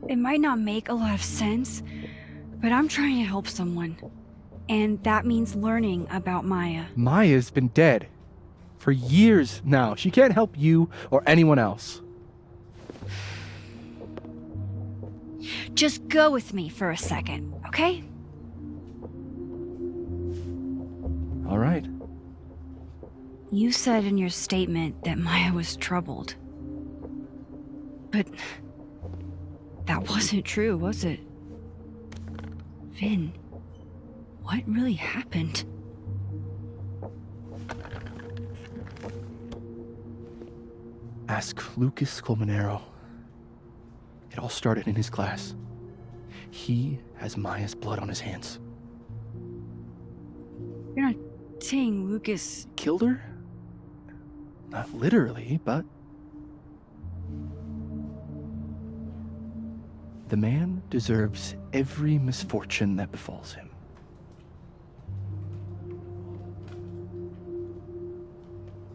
It might not make a lot of sense, but I'm trying to help someone. And that means learning about Maya. Maya's been dead for years now. She can't help you or anyone else. Just go with me for a second, okay? All right. You said in your statement that Maya was troubled. But that wasn't true, was it? Vin, what really happened? Ask Lucas Colmenero. It all started in his class. He has Maya's blood on his hands. You're not saying Lucas Killed her? Not literally, but... The man deserves every misfortune that befalls him.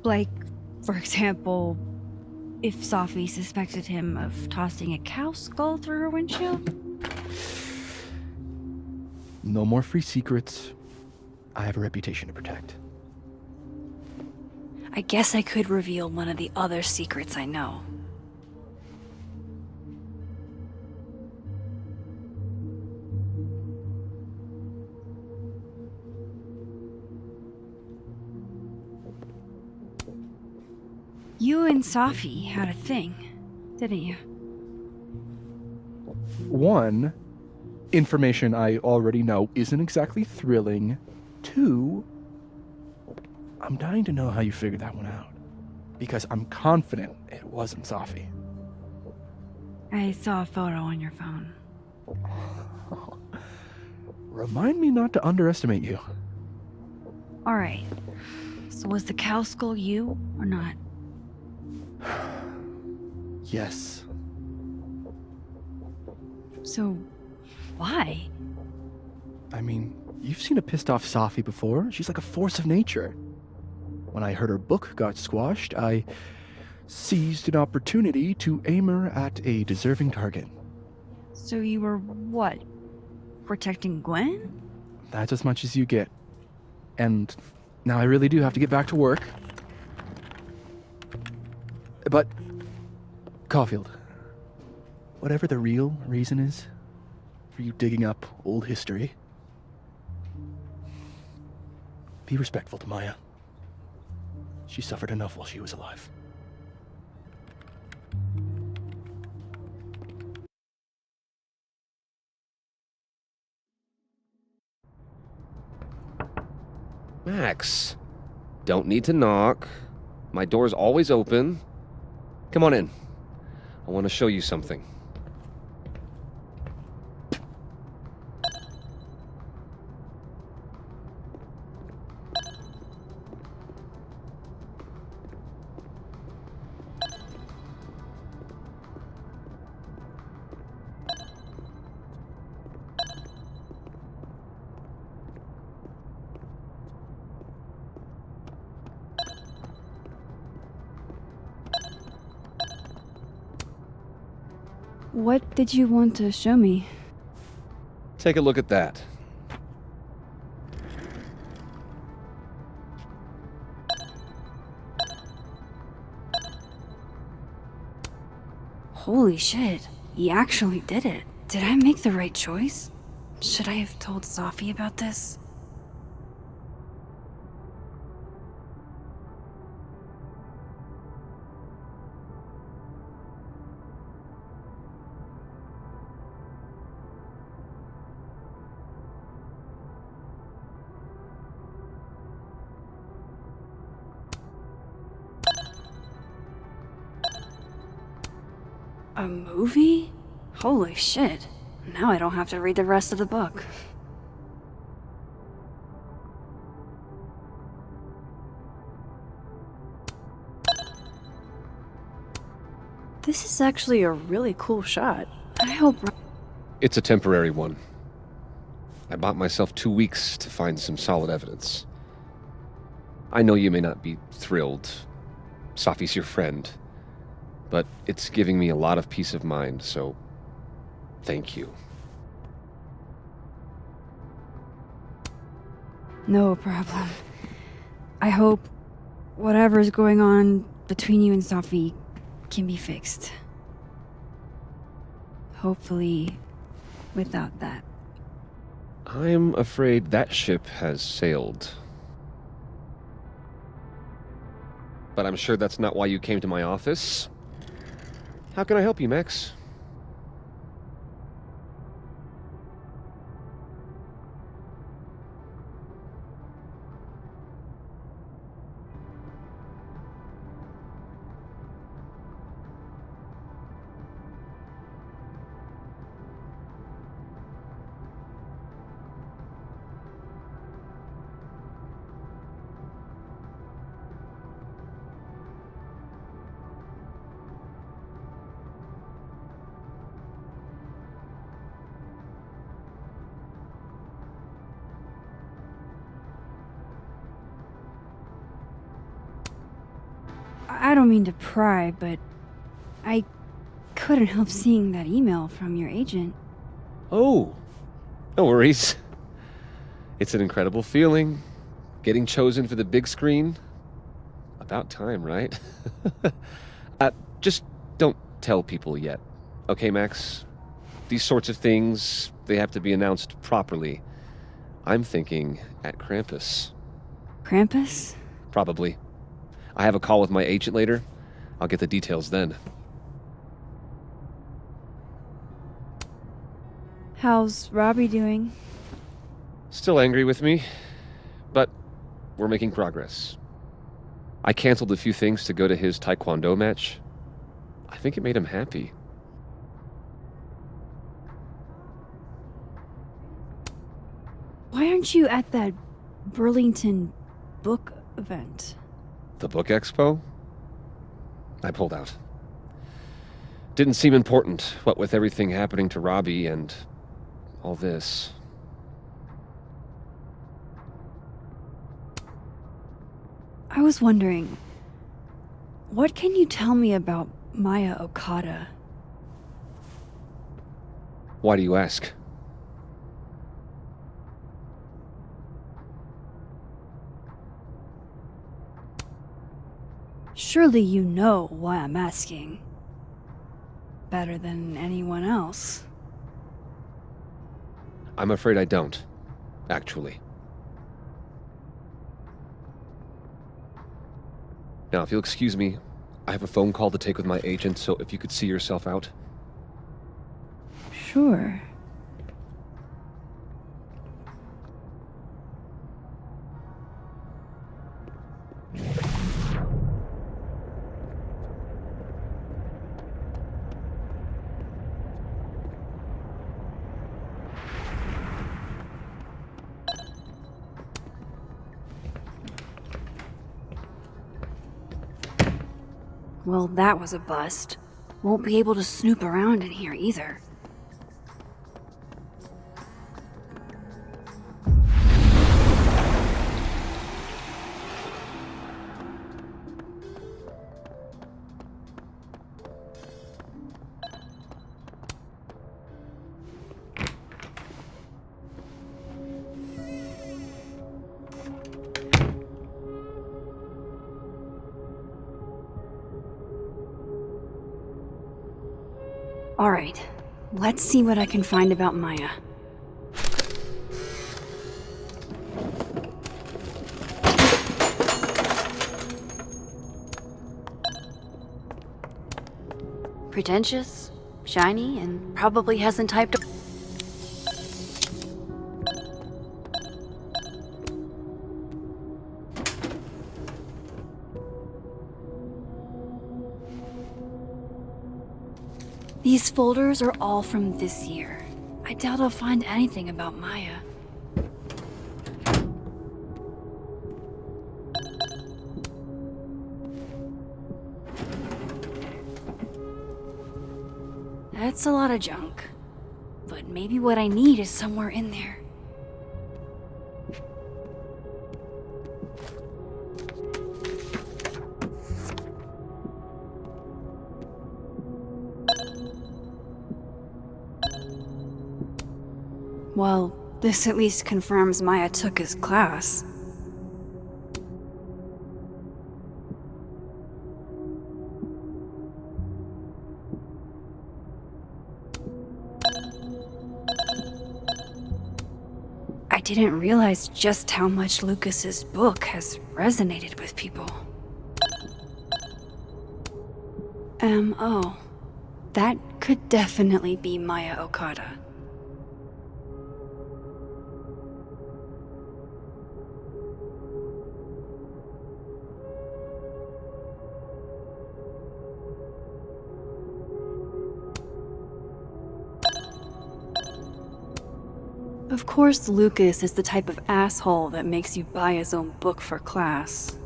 Like, for example, if Sophie suspected him of tossing a cow skull through her windshield? No more free secrets. I have a reputation to protect. I guess I could reveal one of the other secrets I know. You and Sophie had a thing, didn't you? 1, information I already know isn't exactly thrilling. 2, I'm dying to know how you figured that one out. Because I'm confident it wasn't Safi. I saw a photo on your phone. Remind me not to underestimate you. Alright. So was the cow skull you or not? Yes. So, why? I mean, you've seen a pissed off Safi before. She's like a force of nature. When I heard her book got squashed, I seized an opportunity to aim her at a deserving target. So you were what? Protecting Gwen? That's as much as you get. And now I really do have to get back to work. But, Caulfield, whatever the real reason is for you digging up old history, be respectful to Maya. She suffered enough while she was alive. Max, don't need to knock. My door's always open. Come on in. I want to show you something. What did you want to show me? Take a look at that. Holy shit, he actually did it. Did I make the right choice? Should I have told Safi about this? A movie? Holy shit. Now I don't have to read the rest of the book. This is actually a really cool shot. I hope... It's a temporary one. I bought myself 2 weeks to find some solid evidence. I know you may not be thrilled. Safi's your friend. But it's giving me a lot of peace of mind, so thank you. No problem. I hope whatever's going on between you and Safi can be fixed. Hopefully, without that. I'm afraid that ship has sailed. But I'm sure that's not why you came to my office. How can I help you, Max? I don't mean to pry, but I couldn't help seeing that email from your agent. Oh, no worries. It's an incredible feeling. Getting chosen for the big screen. About time, right? Just don't tell people yet. Okay, Max? These sorts of things, they have to be announced properly. I'm thinking at Krampus. Krampus? Probably. I have a call with my agent later. I'll get the details then. How's Robbie doing? Still angry with me, but we're making progress. I canceled a few things to go to his taekwondo match. I think it made him happy. Why aren't you at that Burlington book event? The book expo? I pulled out. Didn't seem important, what with everything happening to Robbie and all this. I was wondering, what can you tell me about Maya Okada? Why do you ask? Surely you know why I'm asking. Better than anyone else. I'm afraid I don't, actually. Now, if you'll excuse me, I have a phone call to take with my agent, so if you could see yourself out. Sure. Well, that was a bust. Won't be able to snoop around in here either. Alright, let's see what I can find about Maya. Pretentious, shiny, and probably hasn't typed a... These folders are all from this year. I doubt I'll find anything about Maya. That's a lot of junk. But maybe what I need is somewhere in there. Well, this at least confirms Maya took his class. I didn't realize just how much Lucas's book has resonated with people. Oh. That could definitely be Maya Okada. Of course, Lucas is the type of asshole that makes you buy his own book for class.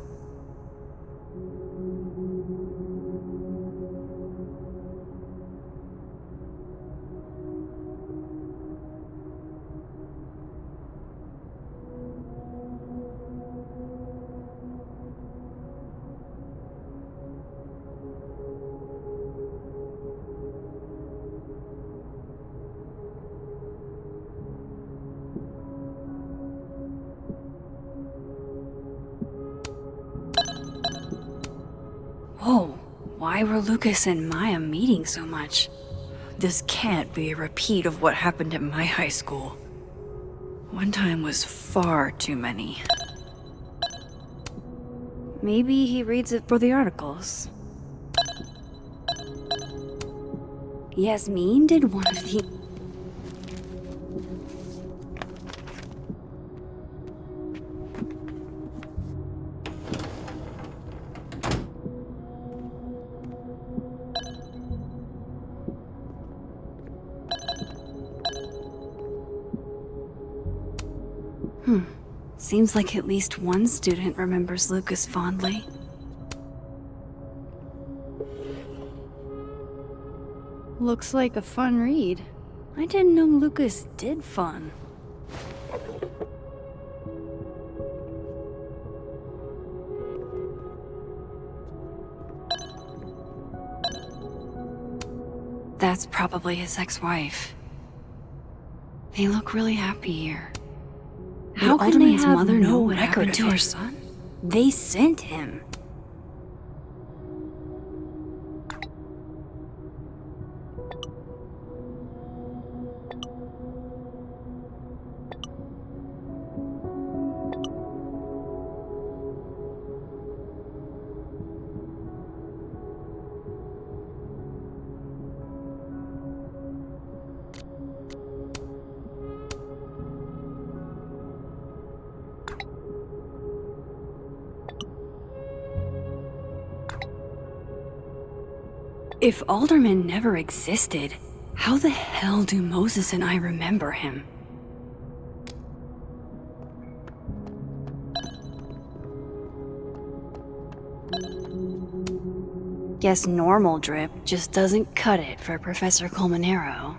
Whoa, why were Lucas and Maya meeting so much? This can't be a repeat of what happened at my high school. One time was far too many. Maybe he reads it for the articles. Yasmin did one of the... Seems like at least one student remembers Lucas fondly. Looks like a fun read. I didn't know Lucas did fun. That's probably his ex-wife. They look really happy here. How can Alderman's mother know what happened to her son? They sent him. If Alderman never existed, how the hell do Moses and I remember him? Guess normal drip just doesn't cut it for Professor Colmenero.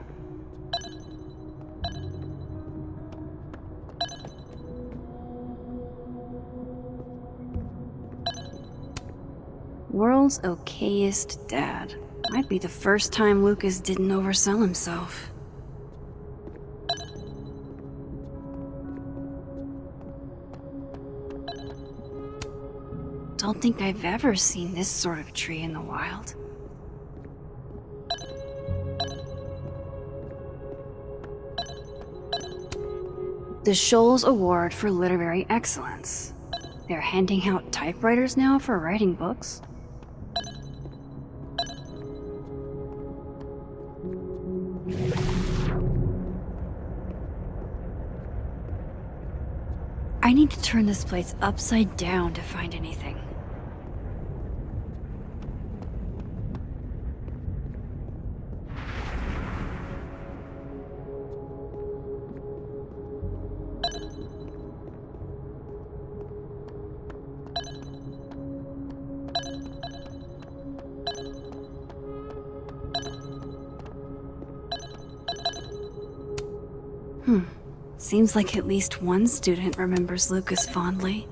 World's okayest dad. Might be the first time Lucas didn't oversell himself. Don't think I've ever seen this sort of tree in the wild. The Shoals Award for Literary Excellence. They're handing out typewriters now for writing books? I need to turn this place upside down to find anything. Seems like at least one student remembers Lucas fondly.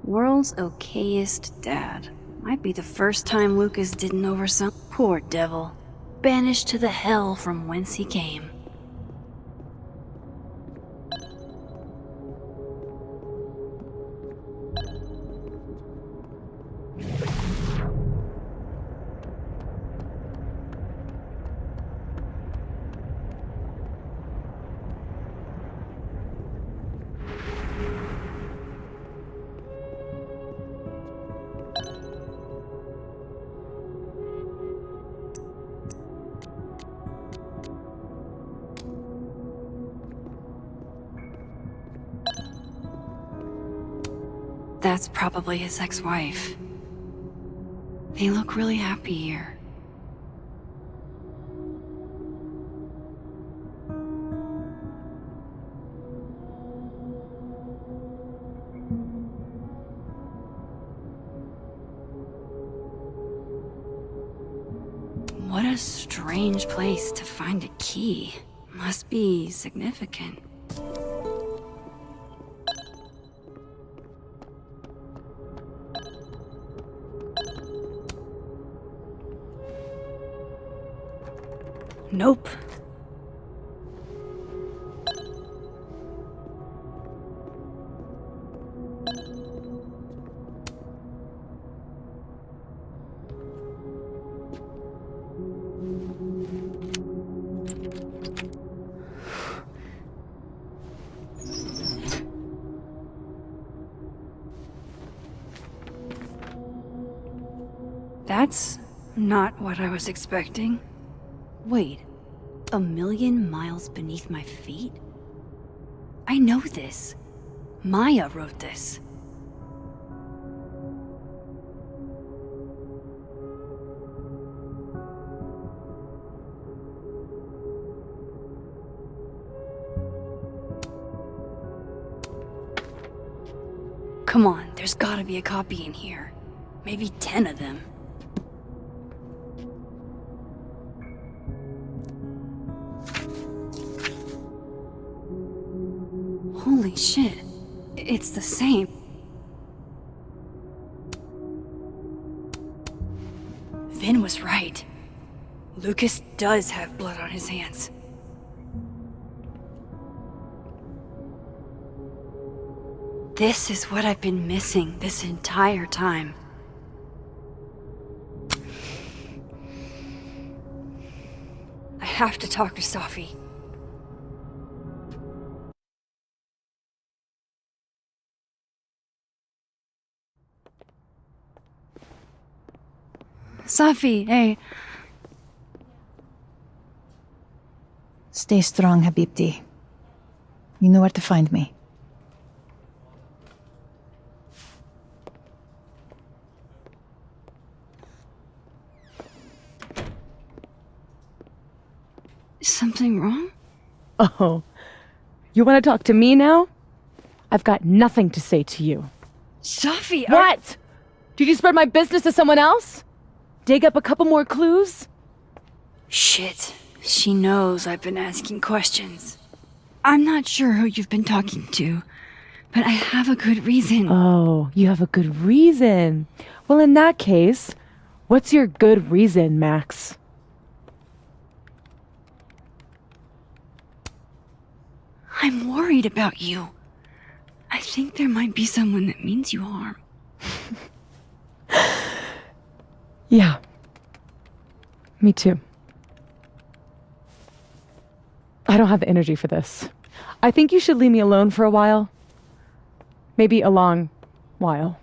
World's okayest dad. Might be the first time Lucas didn't oversell. Poor devil. Banished to the hell from whence he came. That's probably his ex-wife. They look really happy here. What a strange place to find a key. Must be significant. Nope. That's not what I was expecting. Wait, 1,000,000 miles beneath my feet? I know this. Maya wrote this. Come on, there's gotta be a copy in here. Maybe 10 of them. Holy shit. It's the same. Vin was right. Lucas does have blood on his hands. This is what I've been missing this entire time. I have to talk to Safi. Safi, hey. Stay strong, Habibti. You know where to find me. Something wrong? Oh, you want to talk to me now? I've got nothing to say to you. Safi, What? Did you spread my business to someone else? Dig up a couple more clues? Shit. She knows I've been asking questions. I'm not sure who you've been talking to, but I have a good reason. Oh, you have a good reason. Well, in that case, what's your good reason, Max? I'm worried about you. I think there might be someone that means you harm. Yeah. Me too. I don't have the energy for this. I think you should leave me alone for a while. Maybe a long while.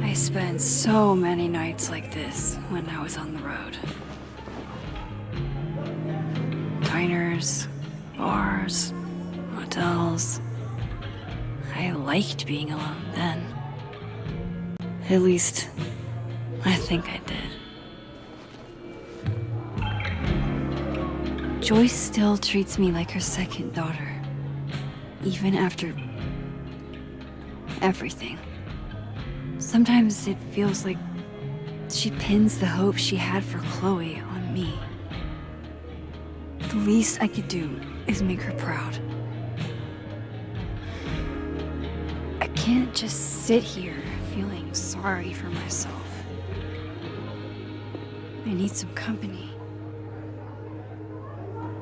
I spent so many nights like this when I was on the road. Diners, bars, hotels. I liked being alone then. At least, I think I did. Joyce still treats me like her second daughter, even after everything. Sometimes it feels like she pins the hope she had for Chloe on me. The least I could do is make her proud. I can't just sit here feeling sorry for myself. I need some company.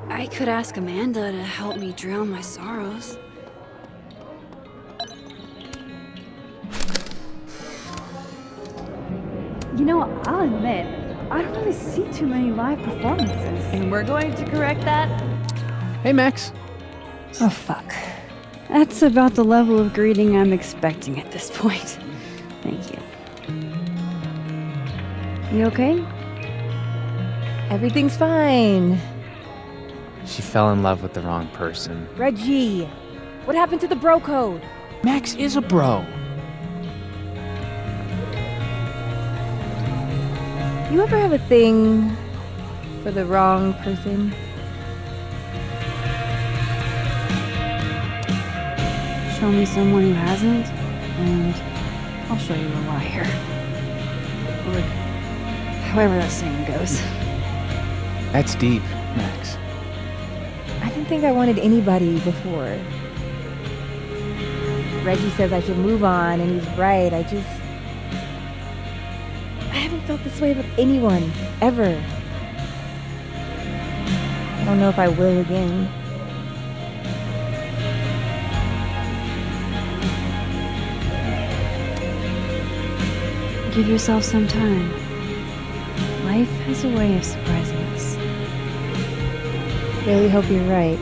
I could ask Amanda to help me drown my sorrows. You know, I'll admit, I don't really see too many live performances. And we're going to correct that. Hey, Max. Oh, fuck. That's about the level of greeting I'm expecting at this point. Thank you. You okay? Everything's fine. She fell in love with the wrong person. Reggie, what happened to the bro code? Max is a bro. You ever have a thing for the wrong person? Show me someone who hasn't, and I'll show you a liar. Or however that saying goes. That's deep, Max. I didn't think I wanted anybody before. Reggie says I should move on, and he's right. I haven't felt this way with anyone, ever. I don't know if I will again. Give yourself some time. Life has a way of surprising us. Really hope you're right.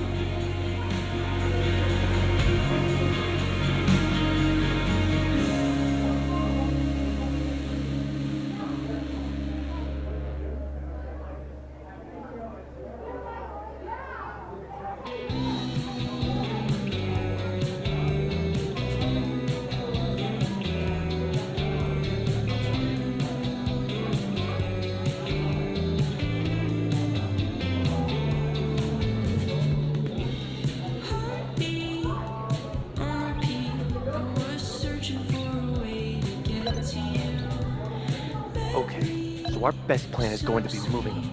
Okay, so our best plan is going to be moving them.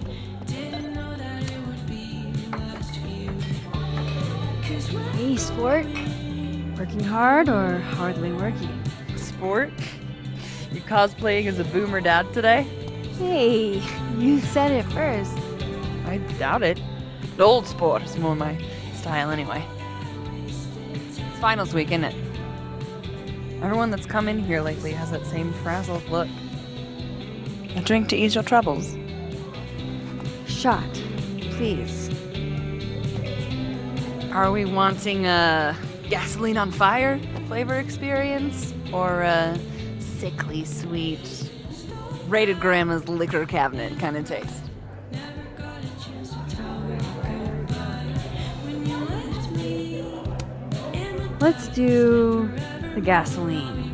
Hey, sport. Working hard or hardly working? Sport? You cosplaying as a boomer dad today? Hey, you said it first. I doubt it. The old sport is more my style anyway. It's finals week, isn't it? Everyone that's come in here lately has that same frazzled look. A drink to ease your troubles. Shot, please. Are we wanting a gasoline on fire flavor experience? Or a sickly sweet, rated grandma's liquor cabinet kind of taste? Let's do the gasoline.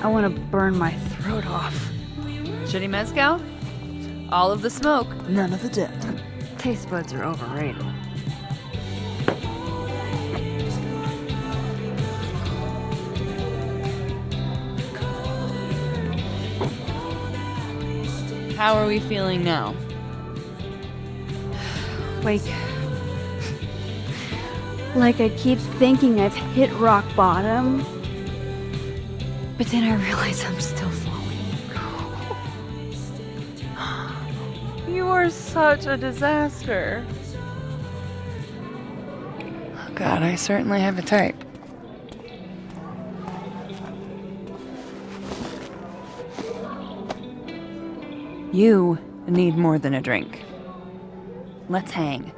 I want to burn my throat off. Shitty mezcal? All of the smoke, none of the depth. Taste buds are overrated. How are we feeling now? Like I keep thinking I've hit rock bottom, but then I realize I'm still falling. You are such a disaster. Oh God, I certainly have a type. You need more than a drink. Let's hang.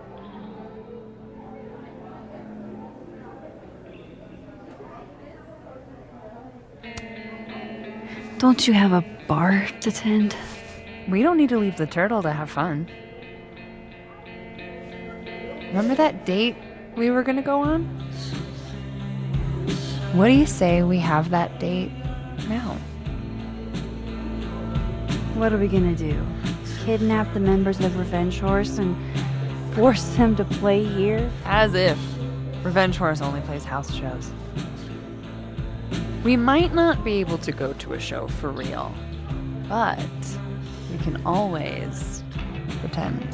Don't you have a bar to tend? We don't need to leave the turtle to have fun. Remember that date we were gonna go on? What do you say we have that date now? What are we gonna do? Kidnap the members of Revenge Horse and force them to play here? As if Revenge Horse only plays house shows. We might not be able to go to a show for real, but we can always pretend.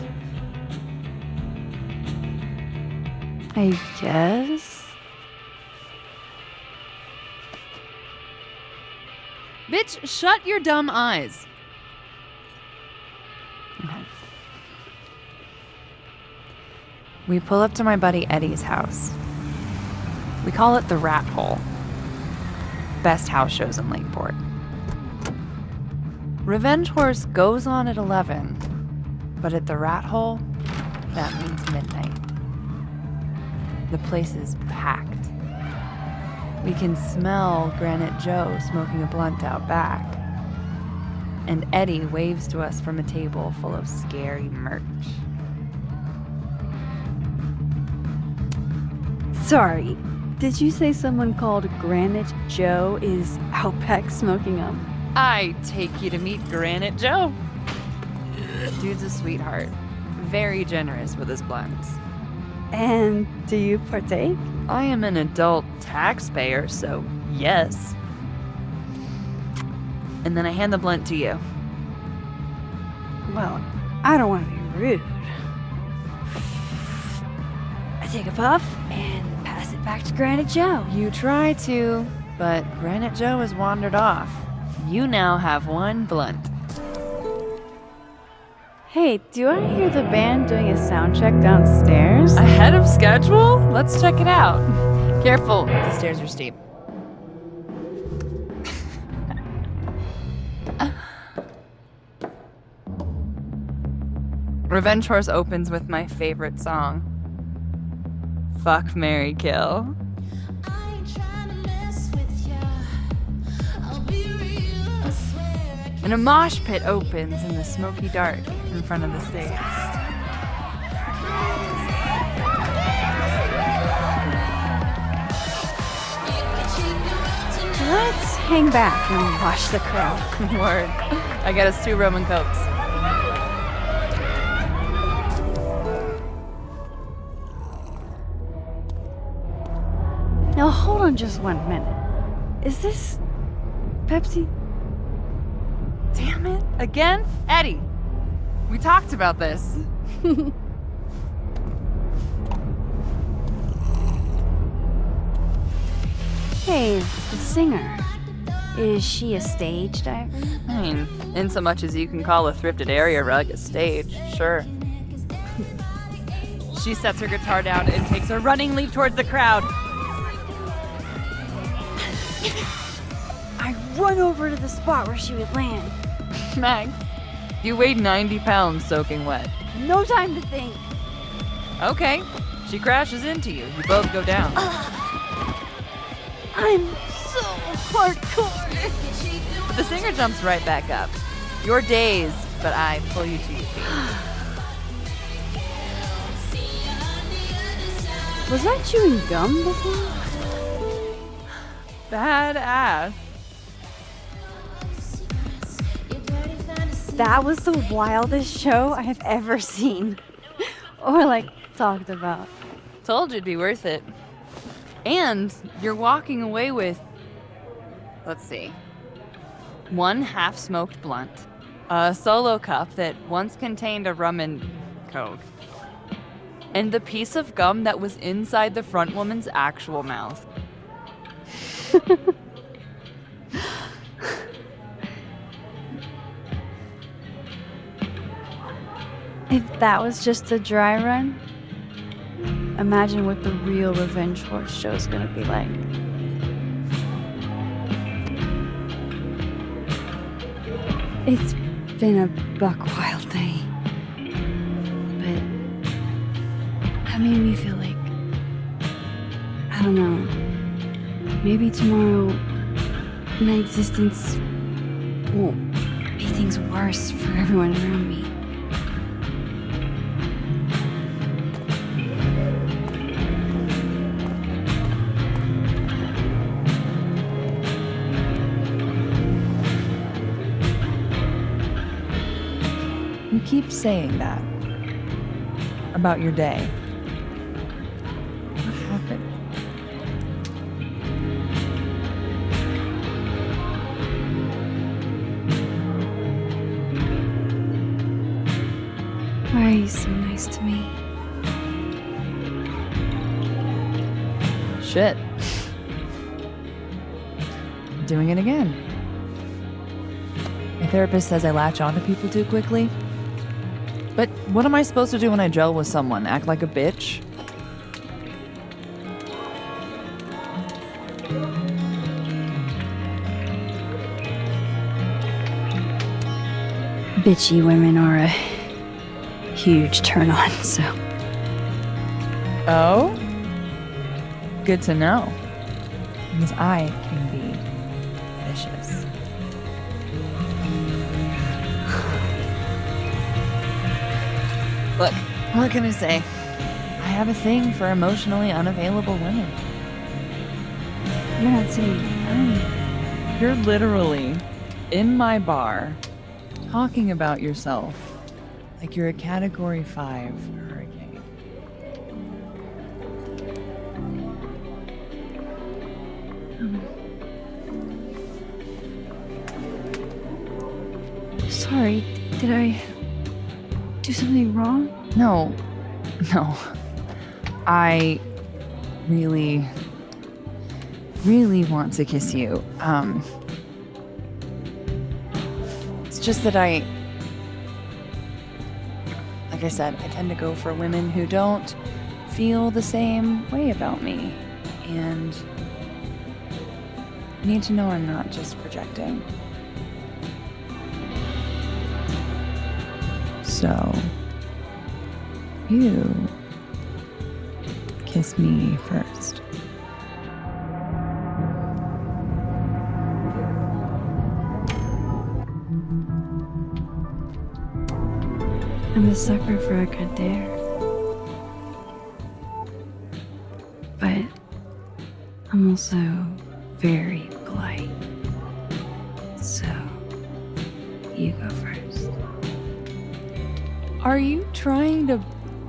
I guess. Bitch, shut your dumb eyes. Okay. We pull up to my buddy Eddie's house. We call it the Rat Hole. Best house shows in Lakeport. Revenge Horse goes on at 11, but at the Rat Hole, that means midnight. The place is packed. We can smell Granite Joe smoking a blunt out back. And Eddie waves to us from a table full of scary merch. Sorry, did you say someone called Granite Joe is out back smoking them? I take you to meet Granite Joe. Dude's a sweetheart. Very generous with his blunts. And do you partake? I am an adult taxpayer, so yes. and then I hand the blunt to you. Well, I don't want to be rude. I take a puff and pass it back to Granite Joe. You try to, but Granite Joe has wandered off. You now have one blunt. Hey, do I hear the band doing a sound check downstairs? Ahead of schedule? Let's check it out. Careful, the stairs are steep. Revenge Horse opens with my favorite song. Fuck, Marry, Kill. And a mosh pit opens in the smoky dark in front of the stage. Let's hang back and watch the crowd. Word. I got us 2 rum and cokes. Now hold on just 1 minute. Is this Pepsi? Damn it. Again? Eddie, we talked about this. Hey, the singer. Is she a stage diver? I mean, in so much as you can call a thrifted area rug a stage, sure. She sets her guitar down and takes a running leap towards the crowd. I run over to the spot where she would land. Max, you weighed 90 pounds soaking wet. No time to think. Okay, she crashes into you. You both go down. I'm so hardcore. But the singer jumps right back up. You're dazed, but I pull you to your feet. Was that chewing gum before? Badass. That was the wildest show I have ever seen. Or talked about. Told you it'd be worth it. And you're walking away with, let's see, 1 half-smoked blunt, a solo cup that once contained a rum and coke, and the piece of gum that was inside the front woman's actual mouth. If that was just a dry run, imagine what the real Revenge Horse show is gonna be like. It's been a buck wild day, but that made me feel like, I don't know, maybe tomorrow my existence won't make things worse for everyone around me. You keep saying that about your day. What happened? Why are you so nice to me? Shit. Doing it again. My therapist says I latch onto people too quickly. But what am I supposed to do when I gel with someone? Act like a bitch? Bitchy women are a huge turn on, so. Oh? Good to know. Because I can be vicious. Look, what can I say? I have a thing for emotionally unavailable women. You're not saying You're literally in my bar talking about yourself like you're a Category 5 hurricane. sorry. Did I do something wrong? No. I really want to kiss you. It's just that like I said, I tend to go for women who don't feel the same way about me. And I need to know I'm not just projecting. So, you kiss me first. I'm a sucker for a good dare. But I'm also very polite. So, you go first. Are you trying to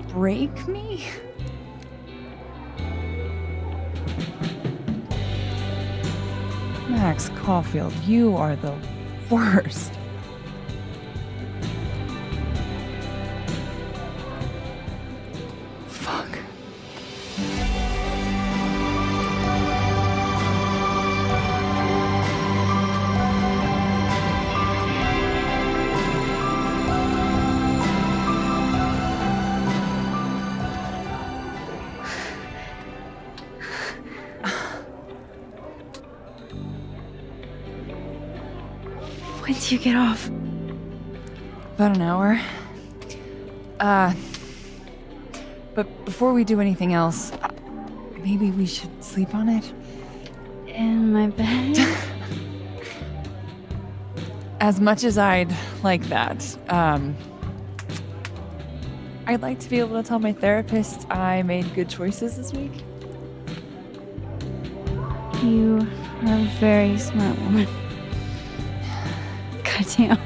break me? Max Caulfield, you are the worst. Fuck. When do you get off? About an hour. But before we do anything else, maybe we should sleep on it? In my bed? As much as I'd like that, I'd like to be able to tell my therapist I made good choices this week. You are a very smart woman. Goddamn.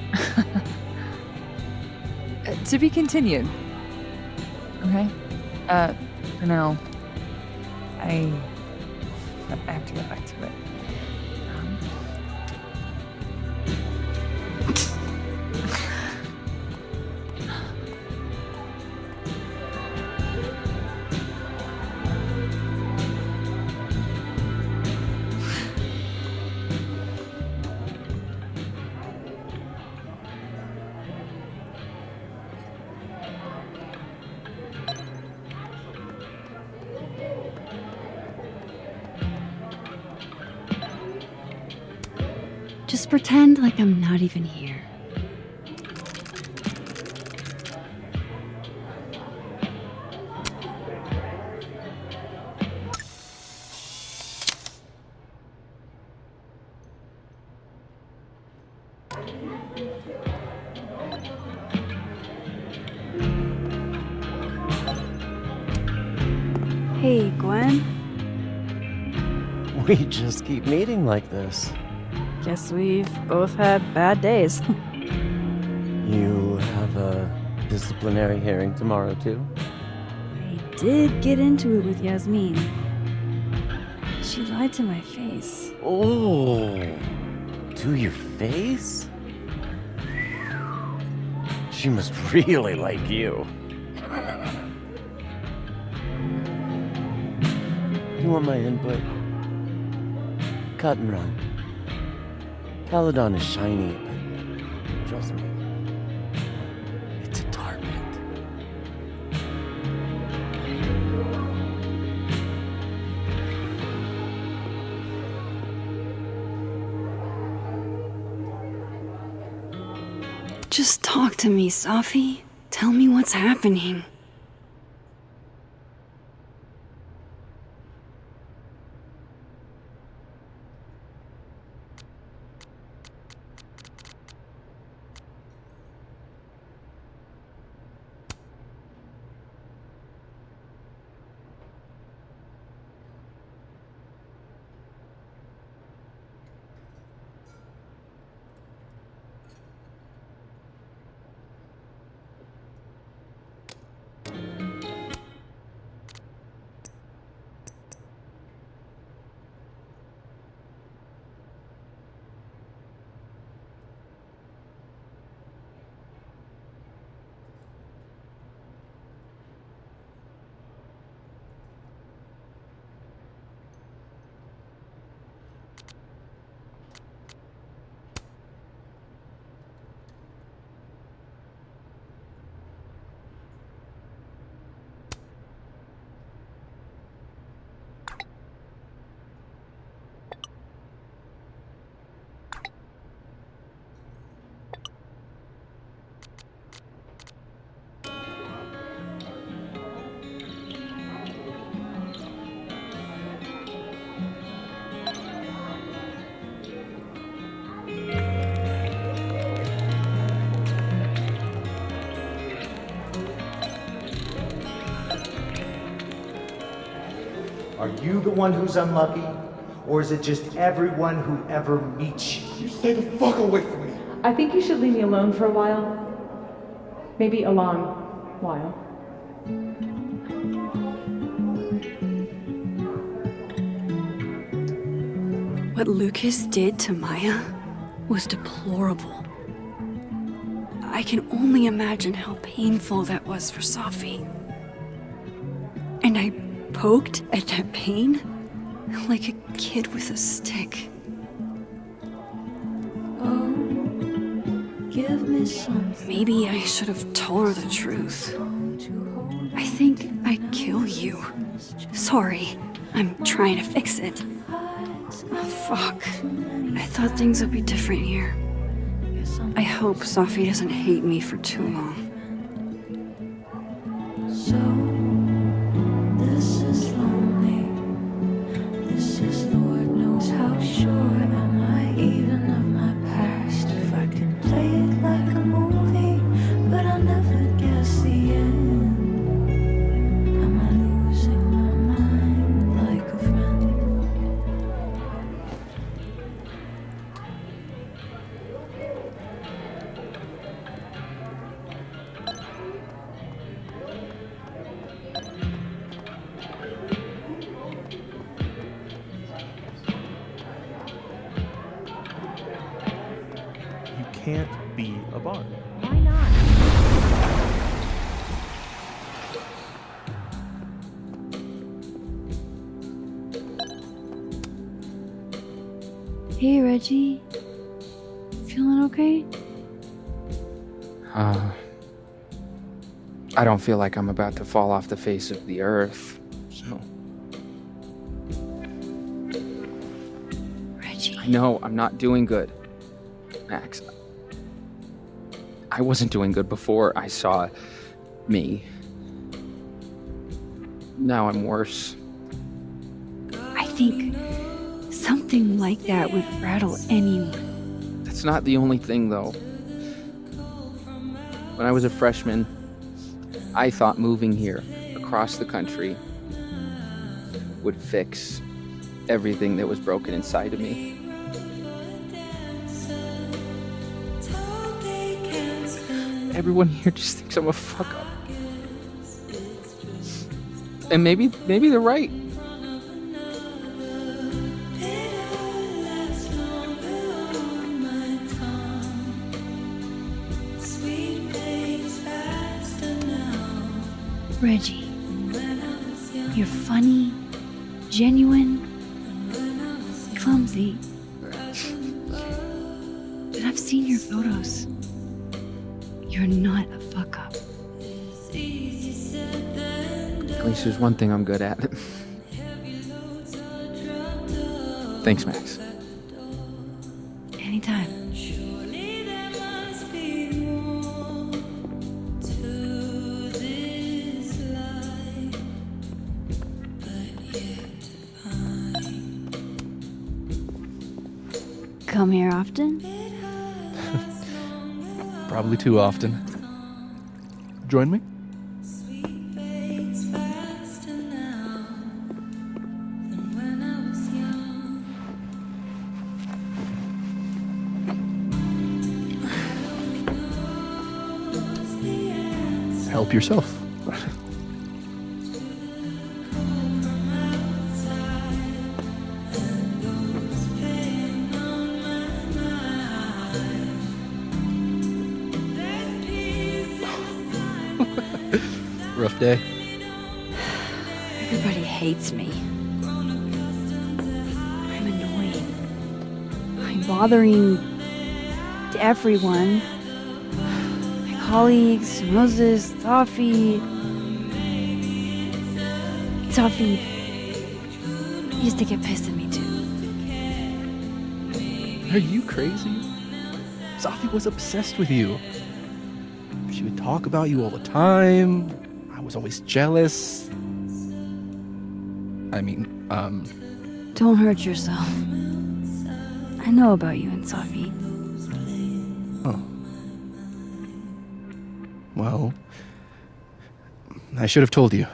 To be continued. Okay? For now, I have to get back to it. Just pretend like I'm not even here. Hey, Gwen. We just keep meeting like this. Guess we've both had bad days. You have a disciplinary hearing tomorrow, too? I did get into it with Yasmin. She lied to my face. Oh, to your face? She must really like you. You want my input? Cut and run. Caledon is shiny, but trust me, it's a tar pit. Just talk to me, Safi. Tell me what's happening. Are you the one who's unlucky? Or is it just everyone who ever meets you? You stay the fuck away from me. I think you should leave me alone for a while. Maybe a long while. What Lucas did to Maya was deplorable. I can only imagine how painful that was for Safi. And I poked at that pain like a kid with a stick. Oh, give me something. Maybe I should have told her the truth. I think I'd kill you. Sorry, I'm trying to fix it. Oh, fuck. I thought things would be different here. I hope Safi doesn't hate me for too long. So, this is lonely. This is Lord knows how sure am I even of my past. If I can play it like a movie, but I'll never guess the end. Am I losing my mind like a friend? You can't be a bard. Why not? Hey, Reggie. Feeling okay? I don't feel like I'm about to fall off the face of the earth, so. Reggie. I know, I'm not doing good. Max, I wasn't doing good before I saw me. Now I'm worse. I think something like that would rattle anyone. That's not the only thing, though. When I was a freshman, I thought moving here, across the country, would fix everything that was broken inside of me. Everyone here just thinks I'm a fuck-up. And maybe they're right. Reggie, you're funny, genuine, clumsy. But I've seen your photos. You're not a fuck-up. At least there's one thing I'm good at. Thanks, Max. Anytime. Come here often? Probably too often. Join me? Help yourself. Rough day. Everybody hates me. I'm annoying. I'm bothering everyone. My colleagues, Moses, Safi used to get pissed at me too. Are you crazy? Safi was obsessed with you. She would talk about you all the time. I was always jealous. I mean, Don't hurt yourself. I know about you and Safi. Oh. Well, I should have told you.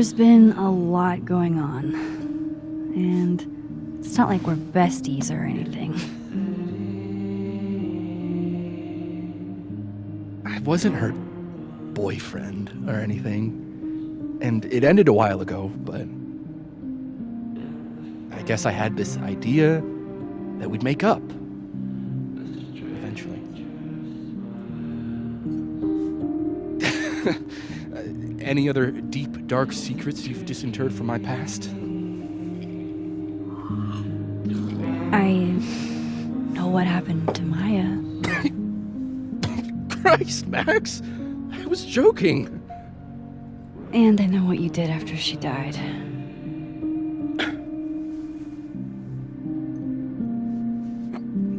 There's been a lot going on. And it's not like we're besties or anything. I wasn't her boyfriend or anything. And it ended a while ago, but I guess I had this idea that we'd make up. Eventually. Any other deep, dark secrets you've disinterred from my past? I know what happened to Maya. Christ, Max! I was joking. And I know what you did after she died.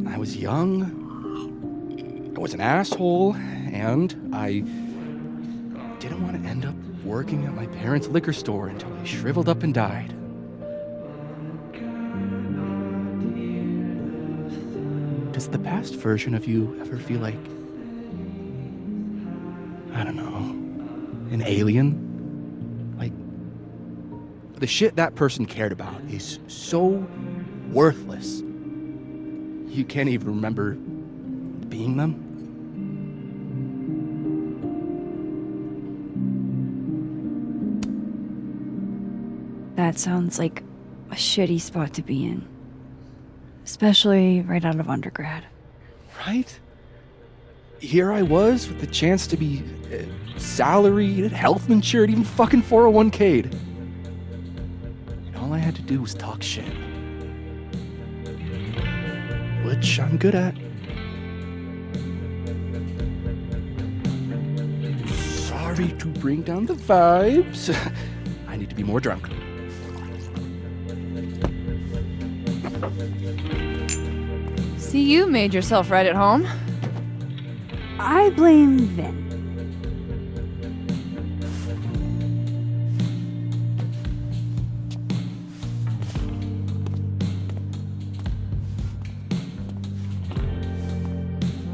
I was young. I was an asshole, and I didn't want to end up working at my parents' liquor store until I shriveled up and died. Does the past version of you ever feel like, I don't know, an alien? Like, the shit that person cared about is so worthless. You can't even remember being them? That sounds like a shitty spot to be in. Especially right out of undergrad. Right? Here I was with the chance to be salaried, health insured, even fucking 401k'd. And all I had to do was talk shit. Which I'm good at. Sorry to bring down the vibes. I need to be more drunk. See, you made yourself right at home. I blame Vin.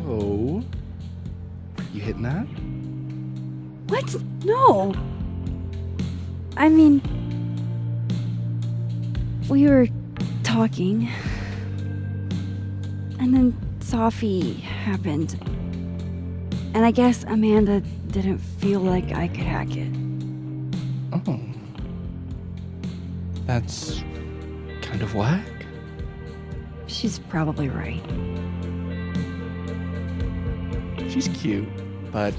Oh. You hitting that? What? No. I mean, we were talking, and then Sophie happened. And I guess Amanda didn't feel like I could hack it. Oh. That's kind of whack. She's probably right. She's cute, but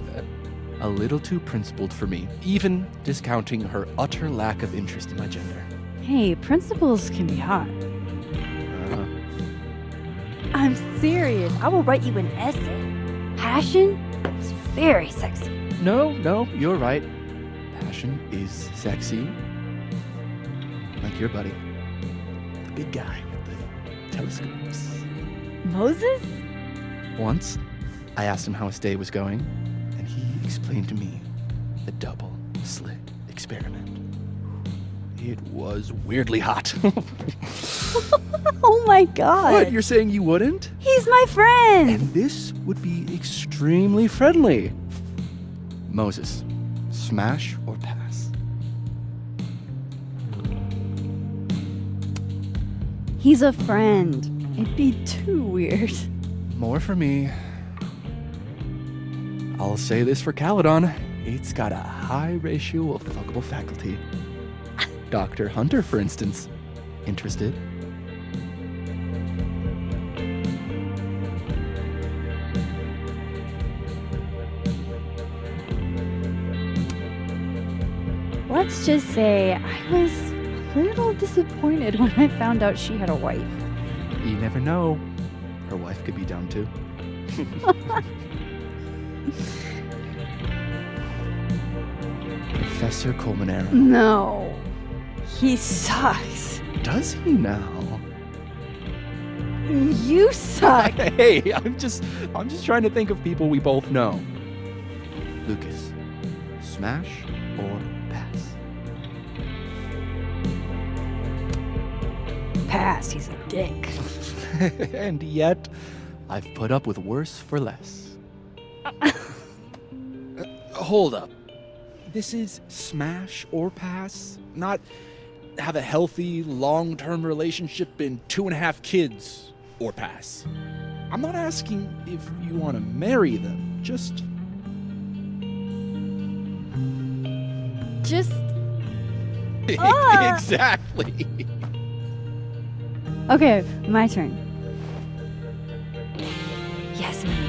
a little too principled for me, even discounting her utter lack of interest in my gender. Hey, principals can be hot. I'm serious. I will write you an essay. Passion is very sexy. No, you're right. Passion is sexy. Like your buddy. The big guy with the telescopes. Moses? Once, I asked him how his day was going, and he explained to me the double slit experiment. It was weirdly hot. Oh my god. What, you're saying you wouldn't? He's my friend. And this would be extremely friendly. Moses, smash or pass? He's a friend. It'd be too weird. More for me. I'll say this for Caledon. It's got a high ratio of fuckable faculty. Dr. Hunter, for instance. Interested? Let's just say I was a little disappointed when I found out she had a wife. You never know. Her wife could be down too. Professor Colmenero. No. He sucks. Does he now? You suck. Hey, I'm just trying to think of people we both know. Lucas, smash or pass? Pass, he's a dick. And yet, I've put up with worse for less. Hold up. This is smash or pass, not have a healthy, long-term relationship and 2.5 kids or pass. I'm not asking if you want to marry them, just... Exactly. Okay, my turn. Yes, ma'am.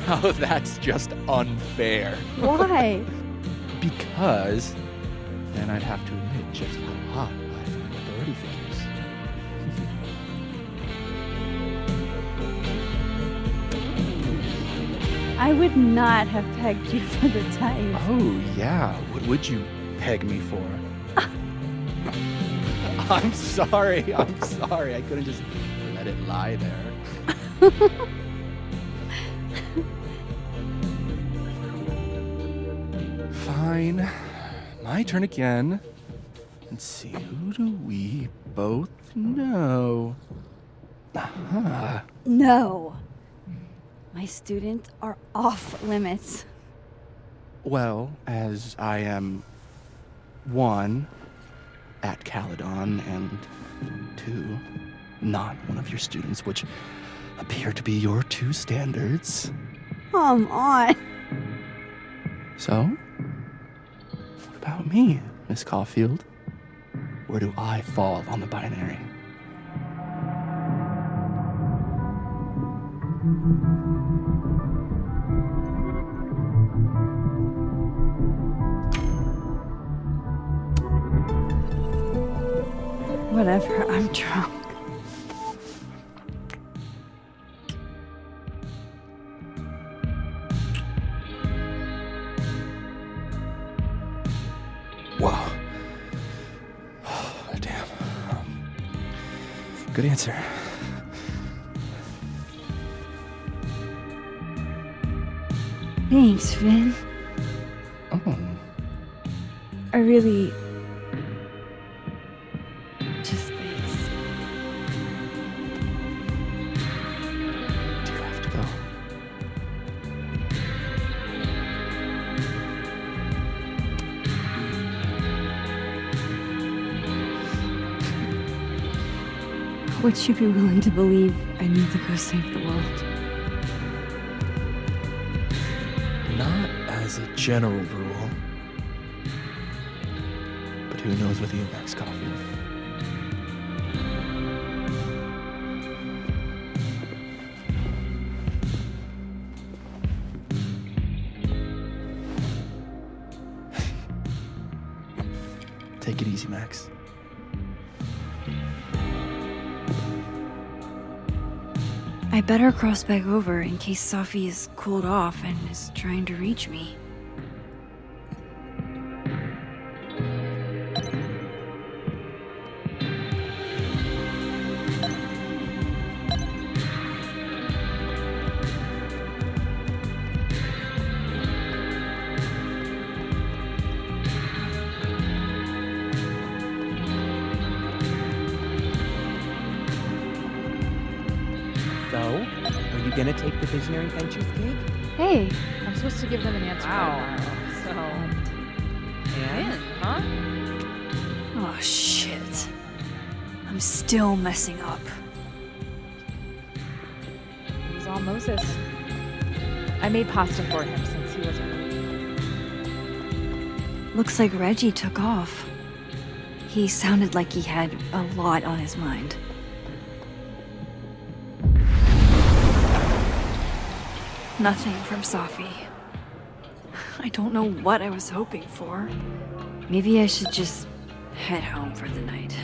Oh, that's just unfair. Why? Because then I'd have to admit just how hot I find authority figures. I would not have pegged you for the type. Oh, yeah. What would you peg me for? I'm sorry. I couldn't just let it lie there. Fine. My turn again. Let's see, who do we both know? Uh-huh. No. My students are off limits. Well, as I am 1, at Caledon, and 2, not one of your students, which appear to be your 2 standards. Come on. So, what about me, Miss Caulfield? Where do I fall on the binary? Whatever, I'm drunk. Whoa. Oh, damn. Good answer. Thanks, Finn. Oh. I really... just thanks. Do you have to go? Would you be willing to believe I need to go save the world? Not as a general rule. But who knows with you, Max Caulfield? Take it easy, Max. I better cross back over in case Sophie is cooled off and is trying to reach me. So, are you gonna take the Visionary Ventures gig? Hey, I'm supposed to give them an answer Wow. tomorrow. And? Huh? Oh shit. I'm still messing up. It was all Moses. I made pasta for him since he wasn't home. Looks like Reggie took off. He sounded like he had a lot on his mind. Nothing from Sophie. I don't know what I was hoping for. Maybe I should just head home for the night.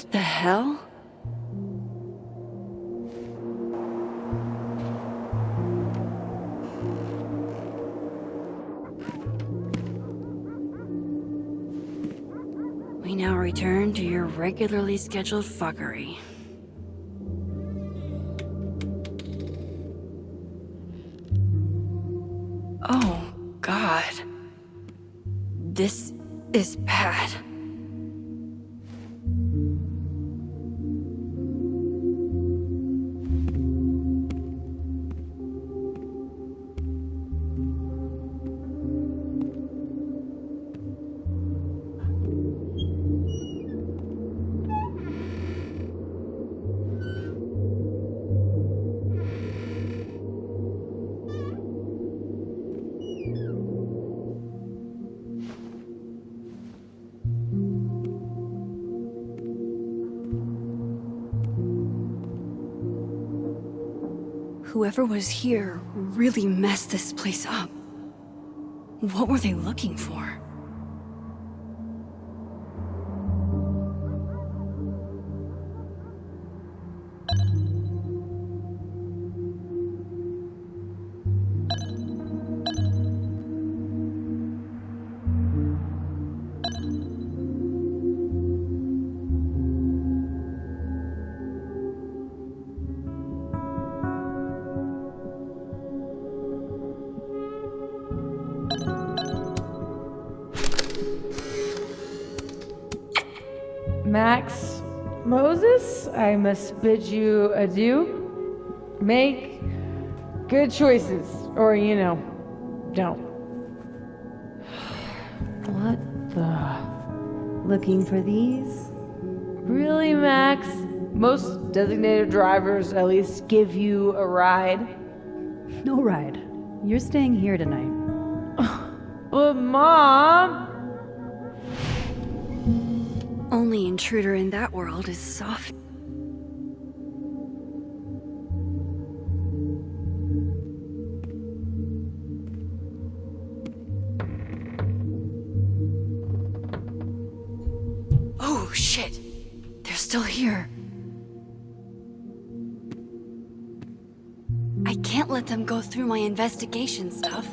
What the hell? We now return to your regularly scheduled fuckery. Oh, God. This is bad. Whoever was here really messed this place up. What were they looking for? Max Moses, I must bid you adieu. Make good choices, or, don't. What the? Looking for these? Really, Max? Most designated drivers at least give you a ride. No ride. You're staying here tonight. But, Mom! Only intruder in that world is soft. Oh, shit. They're still here. I can't let them go through my investigation stuff.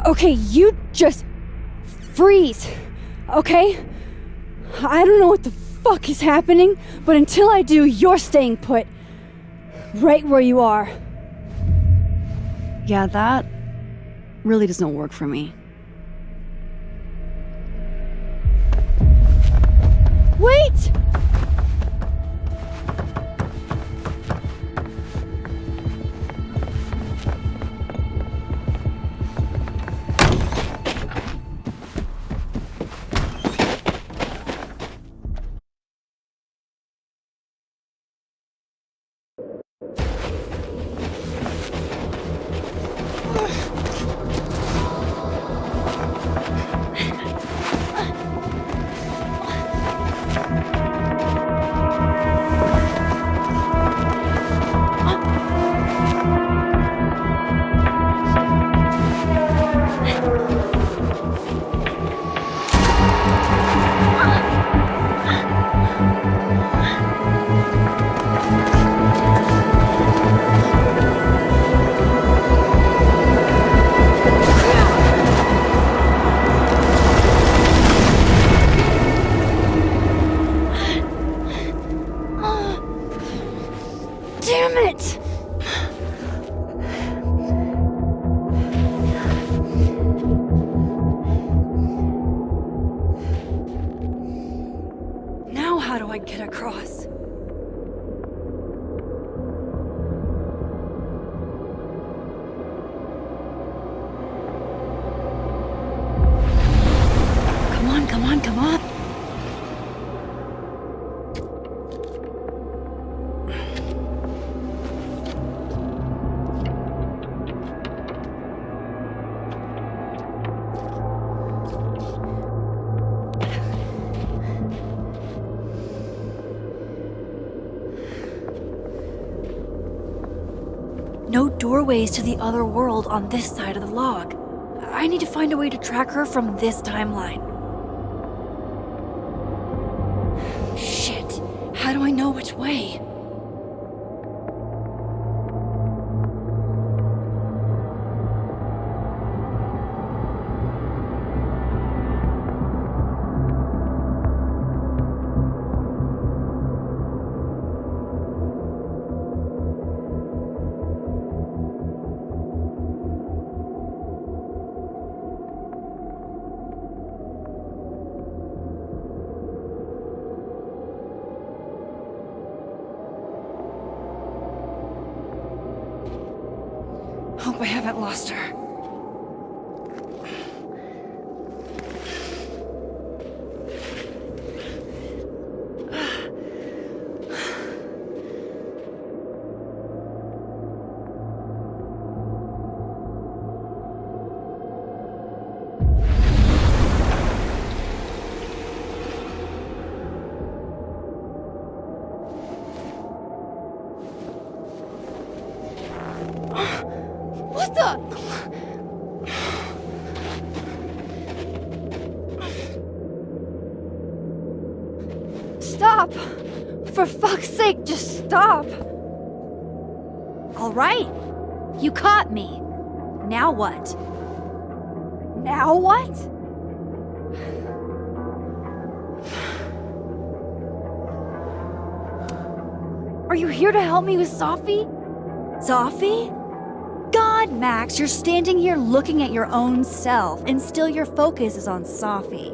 Okay, you just freeze, okay? I don't know what the fuck is happening, but until I do, you're staying put. Right where you are. Yeah, that really doesn't work for me. Wait! Damn it! Now how do I get across? Come on, come on! No doorways to the other world on this side of the log. I need to find a way to track her from this timeline. Shit, how do I know which way? Hope I haven't lost her. What the? Stop! For fuck's sake, just stop! All right, you caught me. Now what? Now what? Are you here to help me with Sophie? Sophie? God, Max, you're standing here looking at your own self, and still your focus is on Sophie.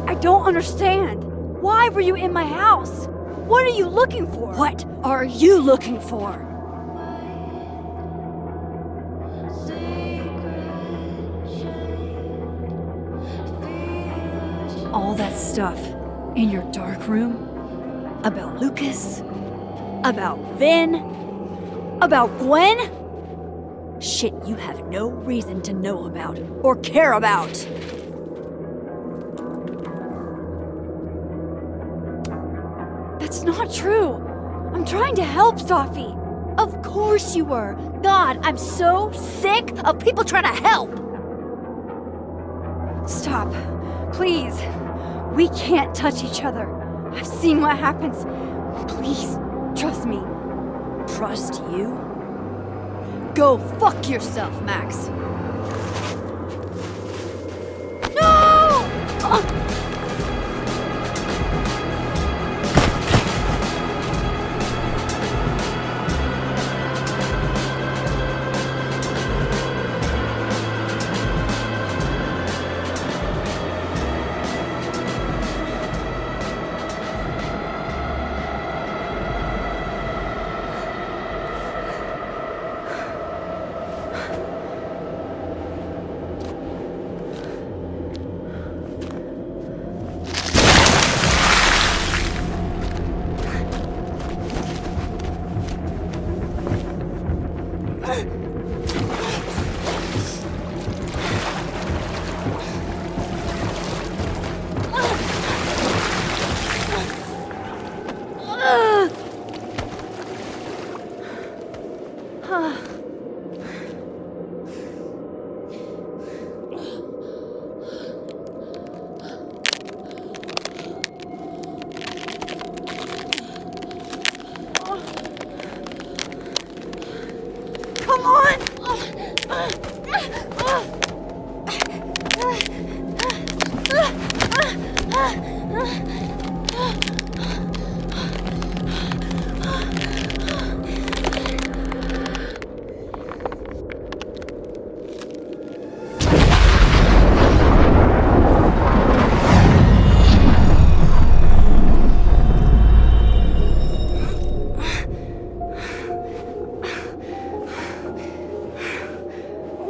I don't understand. Why were you in my house? What are you looking for? What are you looking for? All that stuff in your dark room about Lucas, about Vin, about Gwen? Shit you have no reason to know about or care about. That's not true. I'm trying to help Sophie. Of course you were. God, I'm so sick of people trying to help. Stop. Please. We can't touch each other. I've seen what happens. Please, trust me. Trust you? Go fuck yourself, Max. No!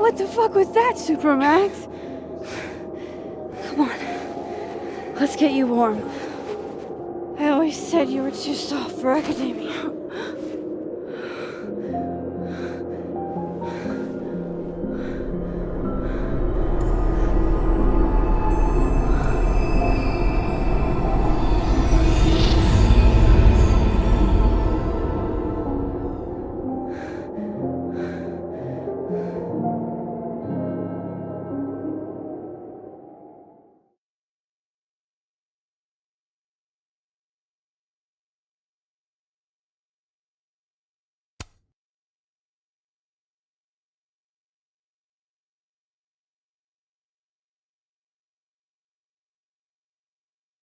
What the fuck was that, Supermax? Come on. Let's get you warm. I always said you were too soft for academia.